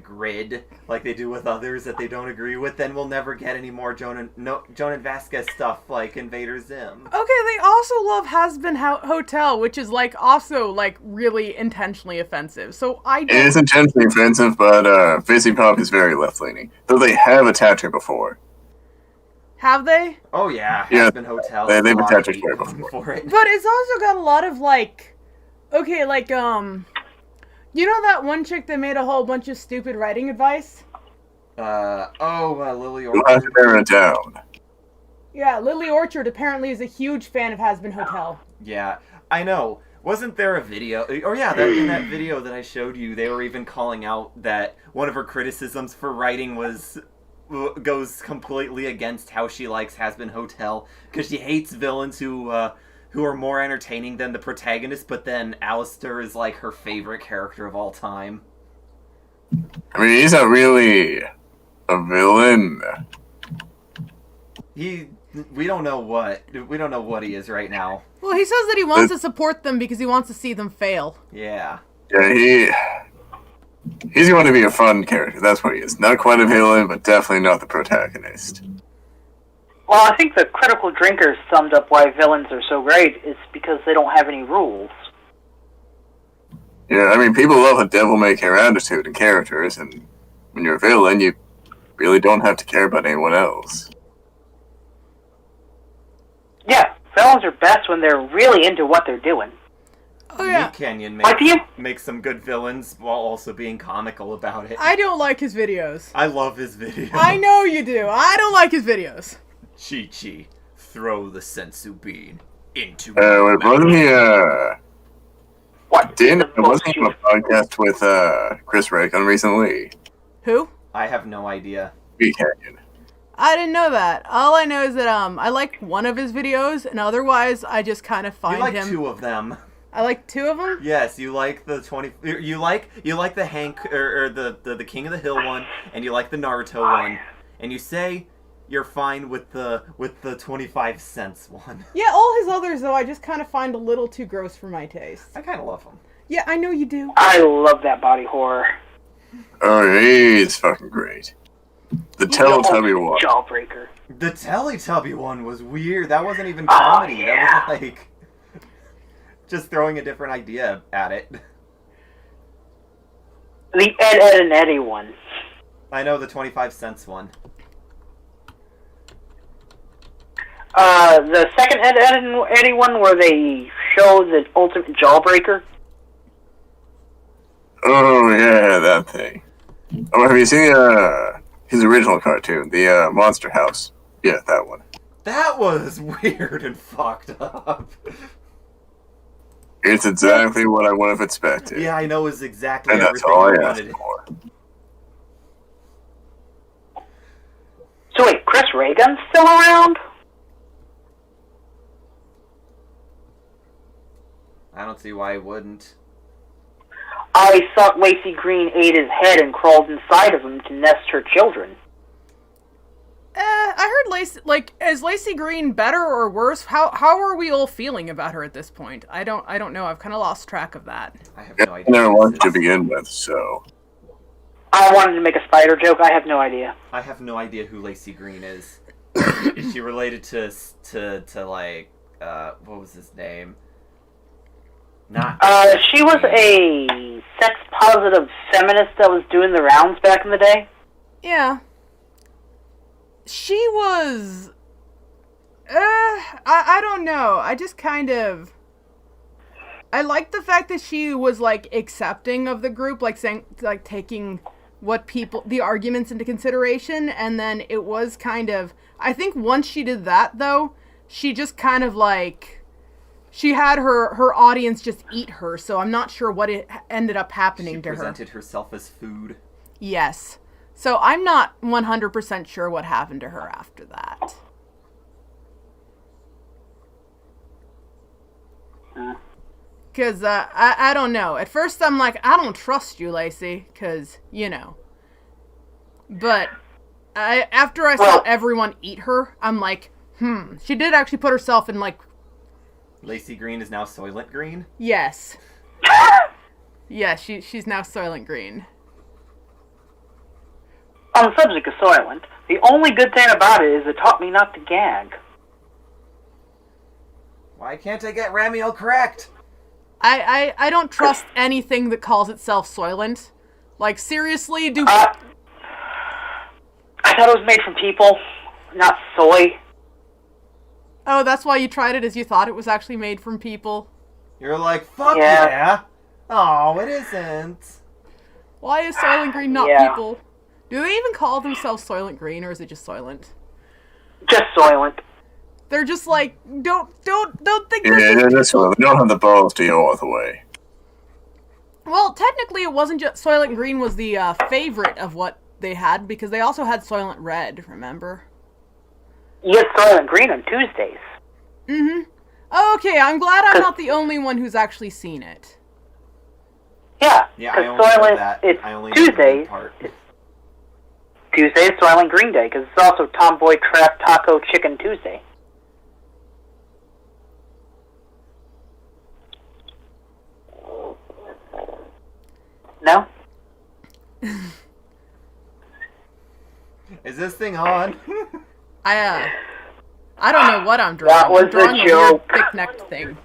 grid like they do with others that they don't agree with, then we'll never get any more Jonan Vasquez stuff like Invader Zim. Okay, they also love Has Been Hotel, which is like also like really intentionally offensive. So I It don't. is intentionally offensive, but Fizzy Pop is very left-leaning. Though they have attacked her before. Have they? Oh yeah, Yeah, Has Been Hotel. they've a lot of attacked her hate before. for it. But it's also got a lot of like, okay, like you know that one chick that made a whole bunch of stupid writing advice? Lily You'll have to Orchard. narrow it down. Yeah, Lily Orchard apparently is a huge fan of Has Been Hotel. Yeah, I know. Wasn't there a video? Oh yeah, in that video that I showed you, they were even calling out that one of her criticisms for writing goes completely against how she likes Has Been Hotel, because she hates villains who are more entertaining than the protagonist, but then Alistair is like her favorite character of all time. I mean, he's not really a villain. We don't know what he is right now. Well, he says that he wants to support them because he wants to see them fail. Yeah. Yeah, he's going to be a fun character. That's what he is. Not quite a villain, but definitely not the protagonist. Well, I think the Critical Drinkers summed up why villains are so great. It's because they don't have any rules. Yeah, I mean, people love a devil-may-care attitude and characters, and when you're a villain, you really don't have to care about anyone else. Yeah, villains are best when they're really into what they're doing. Oh yeah, Meat Canyon Like you? makes some good villains while also being comical about it. I don't like his videos. I love his video. I know you do. I don't like his videos. Chi-Chi, throw the sensu bean into Wasn't he, What? wasn't he on a podcast with, Chris Raycon recently? Who? I have no idea. Meat Canyon. I didn't know that. All I know is that I like one of his videos, and otherwise I just kind of find You like him. two of them. I like two of them. Yes, you like the 20. You like the Hank or the King of the Hill one, and you like the Naruto one, and you say you're fine with the 25 cents one. Yeah, all his others though, I just kind of find a little too gross for my taste. I kind of love them. Yeah, I know you do. I love that body horror. Oh, he's fucking great. The Teletubby one. Jawbreaker. The Teletubby one was weird. That wasn't even comedy. yeah. That was like just throwing a different idea at it. The Ed, and Eddie one. I know the 25 cents one. The second Ed, and Eddie one where they show the ultimate Jawbreaker. Oh, yeah, that thing. Oh, have you seen, his original cartoon, the, Monster House? Yeah, that one. That was weird and fucked up. It's exactly what I would have expected. Yeah, I know is exactly And that's everything all I I asked wanted. for. So wait, Chris Reagan's still around? I don't see why I wouldn't. I thought Lacey Green ate his head and crawled inside of him to nest her children. I heard Lacey, like, is Lacey Green better or worse? How are we all feeling about her at this point? I don't know. I've kind of lost track of that. I have Yeah, no I idea. never who wanted this to is. begin with, so... I wanted to make a spider joke. I have no idea. I have no idea who Lacey Green is. Is she related to like what was his name? Not. She was a sex-positive feminist that was doing the rounds back in the day. Yeah. She was... I don't know. I just kind of... I like the fact that she was, like, accepting of the group, like, saying, like, taking what the arguments into consideration, and then it was kind of... I think once she did that, though, she just kind of, like... She had her audience just eat her, so I'm not sure what it ended up happening She to her. presented herself as food. Yes. So I'm not 100% sure what happened to her after that. Because I don't know. At first I'm like, I don't trust you, Lacey, because, you know. But after I saw everyone eat her, I'm like, She did actually put herself in, like... Lacey Green is now Soylent Green. Yes. Yeah, she's now Soylent Green. On the subject of Soylent, the only good thing about it is it taught me not to gag. Why can't I get Ramiel correct? I don't trust anything that calls itself Soylent. Like, seriously, do... I thought it was made from people, not soy. Oh, that's why you tried it, as you thought it was actually made from people? You're like, fuck Yeah. yeah. Oh, it isn't. Why is Soylent Green not Yeah. people? Do they even call themselves Soylent Green, or is it just Soylent? Just Soylent. They're just like, don't think Yeah, this is... that's what. We don't have the balls to go all the way. Well, technically it wasn't just... Soylent Green was the favorite of what they had, because they also had Soylent Red, remember? You get Soylent Green on Tuesdays. Mm-hmm. Okay, I'm glad I'm not the only one who's actually seen it. Yeah, Yeah, I because only know Soylent, that. it's I only know the Tuesdays. big part. Tuesday is Soylent Green Day, because it's also Tomboy Trap Taco Chicken Tuesday. No? Is this thing on? I don't know what I'm drawing. That was I'm drawing a a joke. weird thick-necked thing.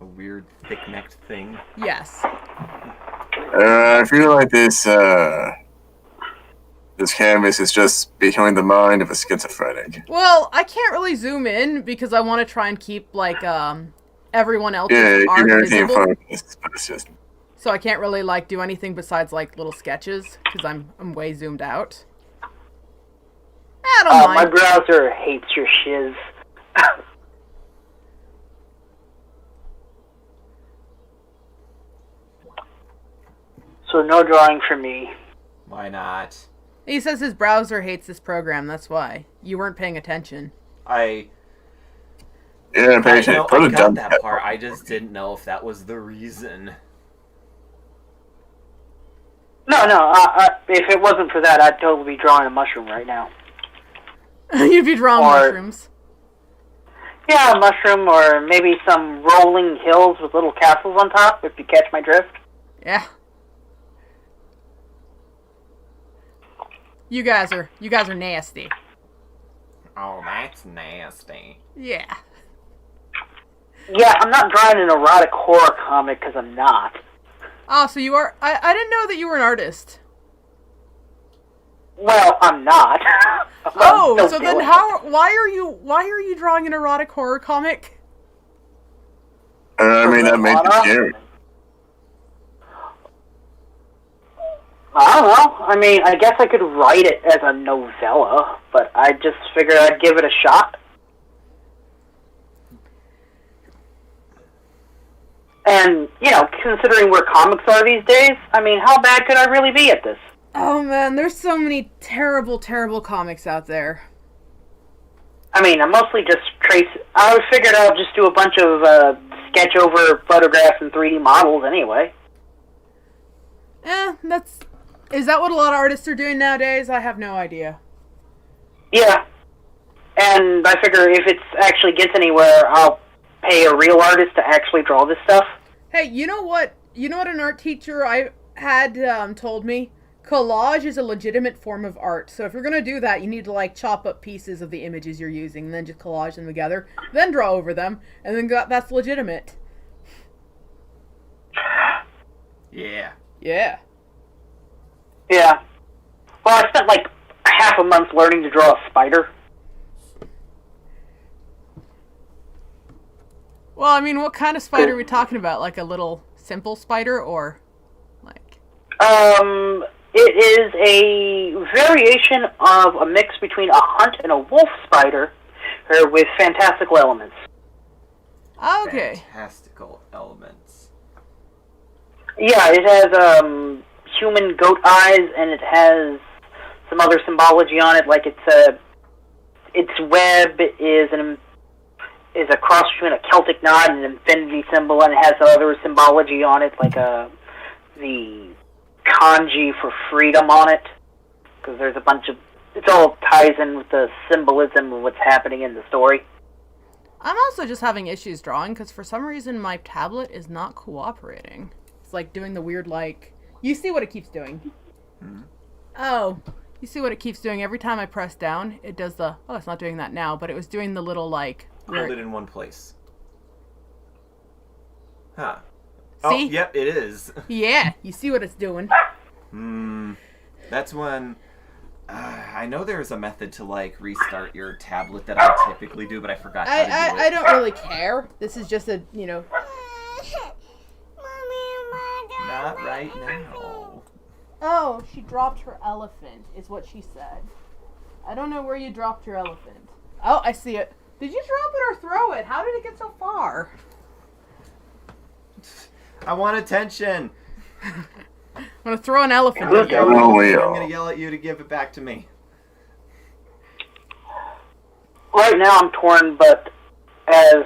A weird, thick-necked thing. Yes. I feel like this canvas is just becoming the mind of a schizophrenic. Well, I can't really zoom in because I want to try and keep, like, everyone else's Yeah, you art can everything visible. focused, but it's just. So I can't really, like, do anything besides, like, little sketches because I'm way zoomed out. I don't My mind. browser hates your shiz. So no drawing for me. Why not? He says his browser hates this program, that's why. You weren't paying attention. I Yeah, patient. know Put I a got dump. that part. I just didn't know if that was the reason. No, if it wasn't for that, I'd totally be drawing a mushroom right now. You'd be drawing Or- mushrooms. Yeah, a mushroom, or maybe some rolling hills with little castles on top, if you catch my drift. Yeah. You guys are nasty. Oh, that's nasty. Yeah. Yeah, I'm not drawing an erotic horror comic, because I'm not. Oh, so you are... I didn't know that you were an artist. Well, I'm not. Oh, Don't so do then it. why are you drawing an erotic horror comic? I mean, that made it scary. I don't know. I mean, I guess I could write it as a novella, but I just figured I'd give it a shot. And, considering where comics are these days, I mean, how bad could I really be at this? Oh man, there's so many terrible, terrible comics out there. I mean, I mostly just trace... I figured I'll just do a bunch of sketch over photographs and 3D models anyway. Is that what a lot of artists are doing nowadays? I have no idea. Yeah. And I figure if it actually gets anywhere, I'll pay a real artist to actually draw this stuff. Hey, you know what? You know what an art teacher I had told me? Collage is a legitimate form of art. So if you're gonna do that, you need to like chop up pieces of the images you're using, and then just collage them together, then draw over them, and then that's legitimate. Yeah. Yeah. Yeah. Well, I spent like half a month learning to draw a spider. Well, I mean, what kind of spider are we talking about? Like a little simple spider, or like... It is a variation of a mix between a hunt and a wolf spider with fantastical elements. Okay. Fantastical elements. Yeah, it has human goat eyes, and it has some other symbology on it, like its web is a cross between a Celtic knot and an infinity symbol, and it has other symbology on it, like the kanji for freedom on it, because there's a bunch of... It all ties in with the symbolism of what's happening in the story. I'm also just having issues drawing, because for some reason my tablet is not cooperating. It's like doing the weird like. You see what it keeps doing? Hmm. Oh, you see what it keeps doing every time I press down? It does the. Oh, it's not doing that now, but it was doing the little like. Hold it in one place. Huh. See? Oh, yep, it is. Yeah, you see what it's doing. That's when... I know there's a method to, like, restart your tablet that I typically do, but I forgot how to do it. I don't really care. This is just a, you know... Not right now. Oh, she dropped her elephant, is what she said. I don't know where you dropped your elephant. Oh, I see it. Did you drop it or throw it? How did it get so far? I want attention. I'm gonna throw an elephant I'm at you. gonna yell at you to give it back to me. Right now I'm torn, but as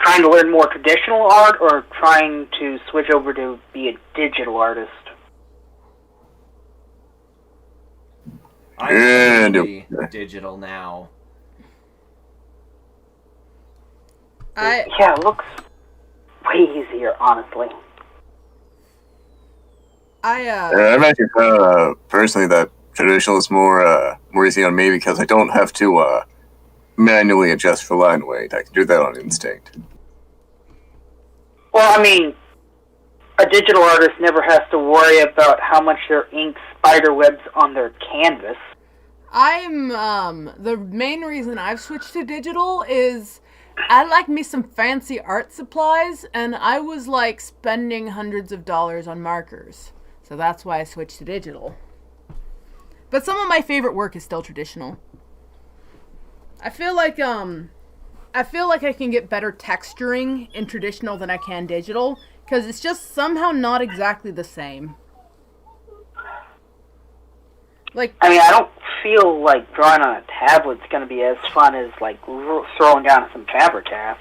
trying to learn more traditional art or trying to switch over to be a digital artist. I'm really digital now. Yeah, it looks way easier, honestly. I've actually found personally that traditional is more easy on me because I don't have to manually adjust for line weight. I can do that on instinct. Well, I mean, a digital artist never has to worry about how much their ink spider webs on their canvas. I'm, the main reason I've switched to digital is I like me some fancy art supplies, and I was, like, spending hundreds of dollars on markers. So that's why I switched to digital. But some of my favorite work is still traditional. I feel like I can get better texturing in traditional than I can digital, because it's just somehow not exactly the same. Like, I mean, I don't feel like drawing on a tablet's going to be as fun as, like, throwing down some Faber-Cast.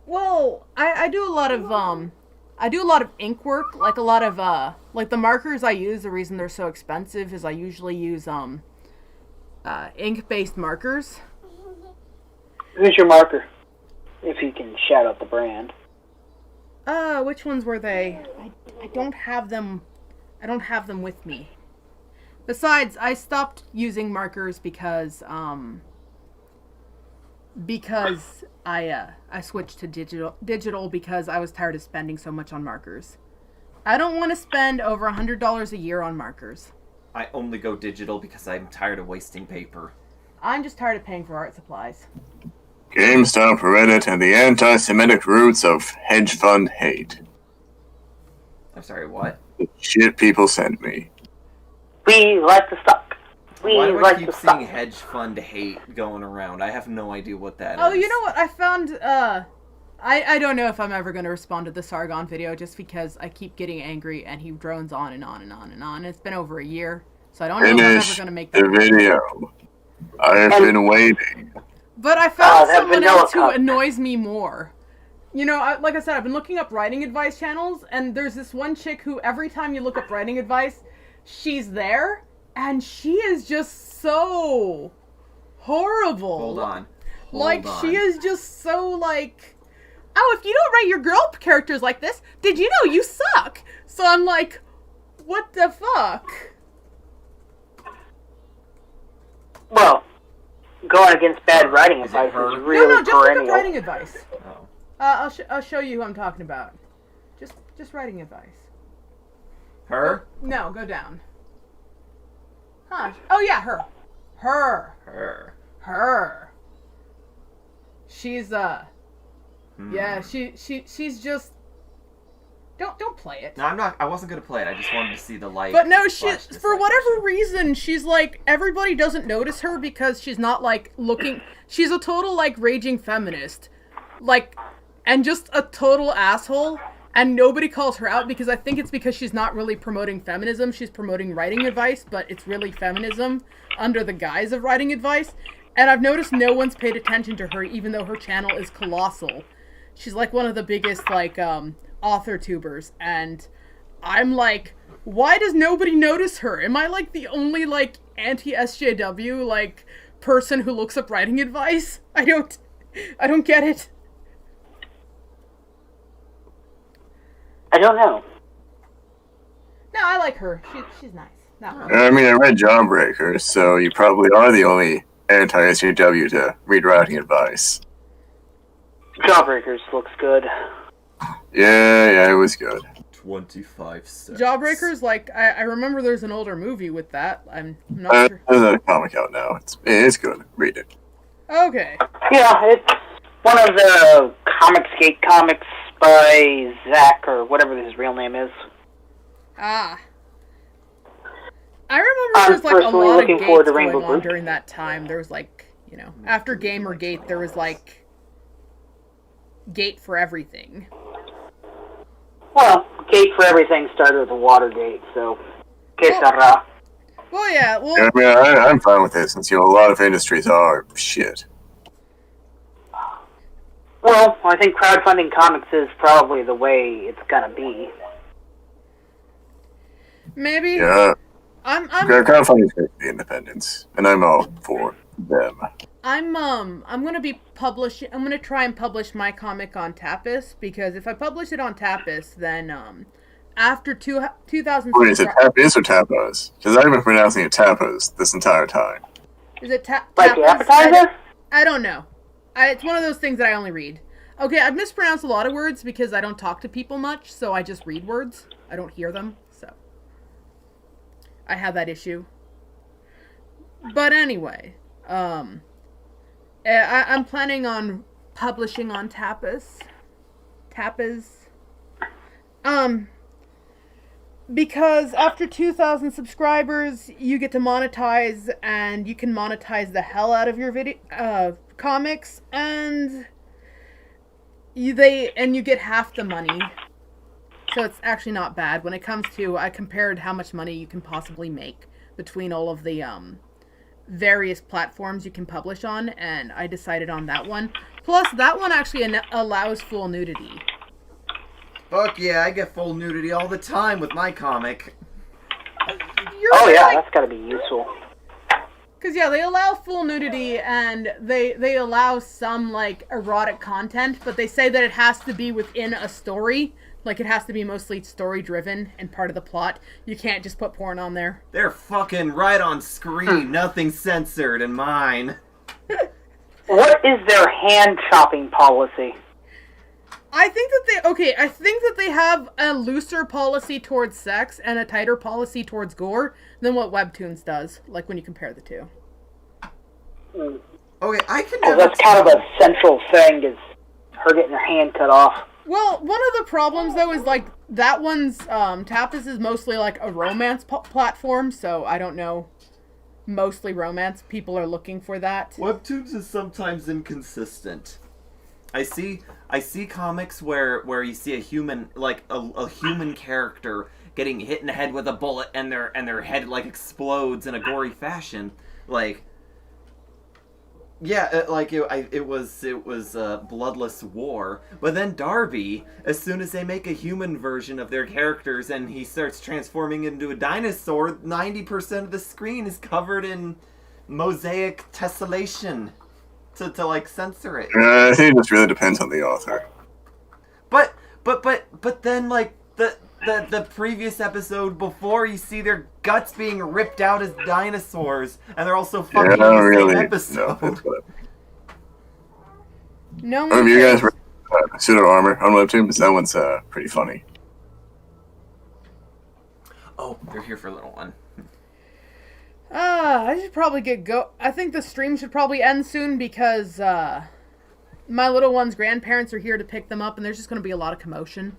well, I do a lot of ink work, like a lot of, like the markers I use, the reason they're so expensive is I usually use, ink-based markers. Who's your marker? If you can shout out the brand. Which ones were they? I don't have them with me. Besides, I stopped using markers because I switched to digital because I was tired of spending so much on markers. I don't want to spend over $100 a year on markers. I only go digital because I'm tired of wasting paper. I'm just tired of paying for art supplies. GameStop, Reddit, and the anti-Semitic roots of hedge fund hate. I'm sorry, what? The shit people send me. We like to suck. We Why do I like keep to seeing suck. hedge fund hate going around? I have no idea what that is. Oh, you know what? I found, I don't know if I'm ever going to respond to the Sargon video just because I keep getting angry and he drones on and on and on and on. It's been over a year, so I don't know if I'm ever Finish going to make the that. video. I have been waiting. But I found that someone vanilla else who cup. annoys me more. You know, like I said, I've been looking up writing advice channels, and there's this one chick who every time you look up writing advice, she's there, and she is just so horrible. Hold on. Like, she is just so, like, oh, if you don't write your girl characters like this, did you know you suck? So I'm like, what the fuck? Well, going against bad writing Is it advice her? is really No, just look up perennial. writing advice. Oh. I'll show you who I'm talking about. Just writing advice. Her? No, go down. Huh. Oh, yeah, her. Her. She's, yeah, she's just... Don't play it. No, I wasn't gonna play it. I just wanted to see the light. But no, flash for dislike whatever button. reason, she's like, everybody doesn't notice her because she's not, like, looking... She's a total, like, raging feminist. Like, and just a total asshole. And nobody calls her out because I think it's because she's not really promoting feminism. She's promoting writing advice, but it's really feminism under the guise of writing advice. And I've noticed no one's paid attention to her, even though her channel is colossal. She's like one of the biggest, like, author tubers. And I'm like, why does nobody notice her? Am I, like, the only, like, anti-SJW, like, person who looks up writing advice? I don't get it. I don't know. No, I like her. She's nice. That one. I mean, I read Jawbreaker, so you probably are the only anti-SJW to read writing advice. Jawbreakers looks good. Yeah, it was good. 25 cents. Jawbreakers, like, I remember there's an older movie with that. I'm not sure. There's a comic out now. It's good. Read it. Okay. Yeah, it's one of the Comicsgate comics by Zach, or whatever his real name is. Ah. I remember I'm there was, like, a personally lot looking of forward gates to Rainbow going on Brute. during that time. There was, like, you know, after Gamergate, there was, like, gate for everything. Well, Gate for everything started with the Watergate, so... Que sera. Well, yeah, well... Yeah, I mean, I'm fine with it, since, a lot of industries are shit. Well, I think crowdfunding comics is probably the way it's gonna be. Maybe. Yeah. I'm Crowdfunding is going to be independence, and I'm all for them. I'm gonna try and publish my comic on Tapas, because if I publish it on Tapas, then after 2000 Wait, is it Tapas or Tapas? Because I've been pronouncing it Tapas this entire time. Is it Like the Tapas? appetizer? I don't know. It's one of those things that I only read. Okay, I've mispronounced a lot of words because I don't talk to people much, so I just read words. I don't hear them, so I have that issue. But anyway, I'm planning on publishing on Tapas. Because after 2,000 subscribers, you get to monetize, and you can monetize the hell out of your video, comics, and you get half the money. So it's actually not bad. When it comes to, I compared how much money you can possibly make between all of the, various platforms you can publish on, and I decided on that one. Plus, that one actually allows full nudity. Fuck yeah, I get full nudity all the time with my comic. Oh yeah, that's gotta be useful. Because, yeah, they allow full nudity, and they allow some, like, erotic content, but they say that it has to be within a story. Like, it has to be mostly story-driven and part of the plot. You can't just put porn on there. They're fucking right on screen, nothing censored in mine. What is their hand-chopping policy? I think that they have a looser policy towards sex and a tighter policy towards gore than what Webtoons does, like when you compare the two. Okay, I can Well, never that's kind of a central thing, is her getting her hand cut off. Well, one of the problems, though, is, like, that one's, Tapas is mostly, like, a romance platform, so I don't know. Mostly romance. People are looking for that. Webtoons is sometimes inconsistent. I see comics where you see a human, like a human character getting hit in the head with a bullet, and their head like explodes in a gory fashion. Like, yeah, it was Bloodless War. But then Darby, as soon as they make a human version of their characters and he starts transforming into a dinosaur, 90% of the screen is covered in mosaic tessellation to like censor it. I think it just really depends on the author. But then like the previous episode before, you see their guts being ripped out as dinosaurs, and they're also fucking in the same episode. No, it's whatever. No Oh, one you guys cares. read Pseudo Armor on Webtoons? That one's pretty funny. Oh, they're here for a little one. I should probably I think the stream should probably end soon because, my little one's grandparents are here to pick them up, and there's just going to be a lot of commotion.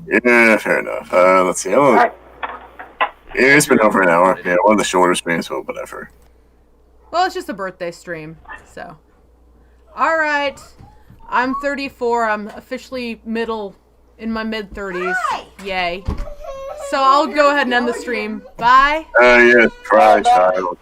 Yeah, fair enough. Let's see. Yeah, it's been over an hour. Yeah, one of the shorter streams, but whatever. Well, it's just a birthday stream, so. Alright. I'm 34. I'm officially in my mid-30s. Yay. So I'll go ahead and end the stream. Bye. Yes, try, child.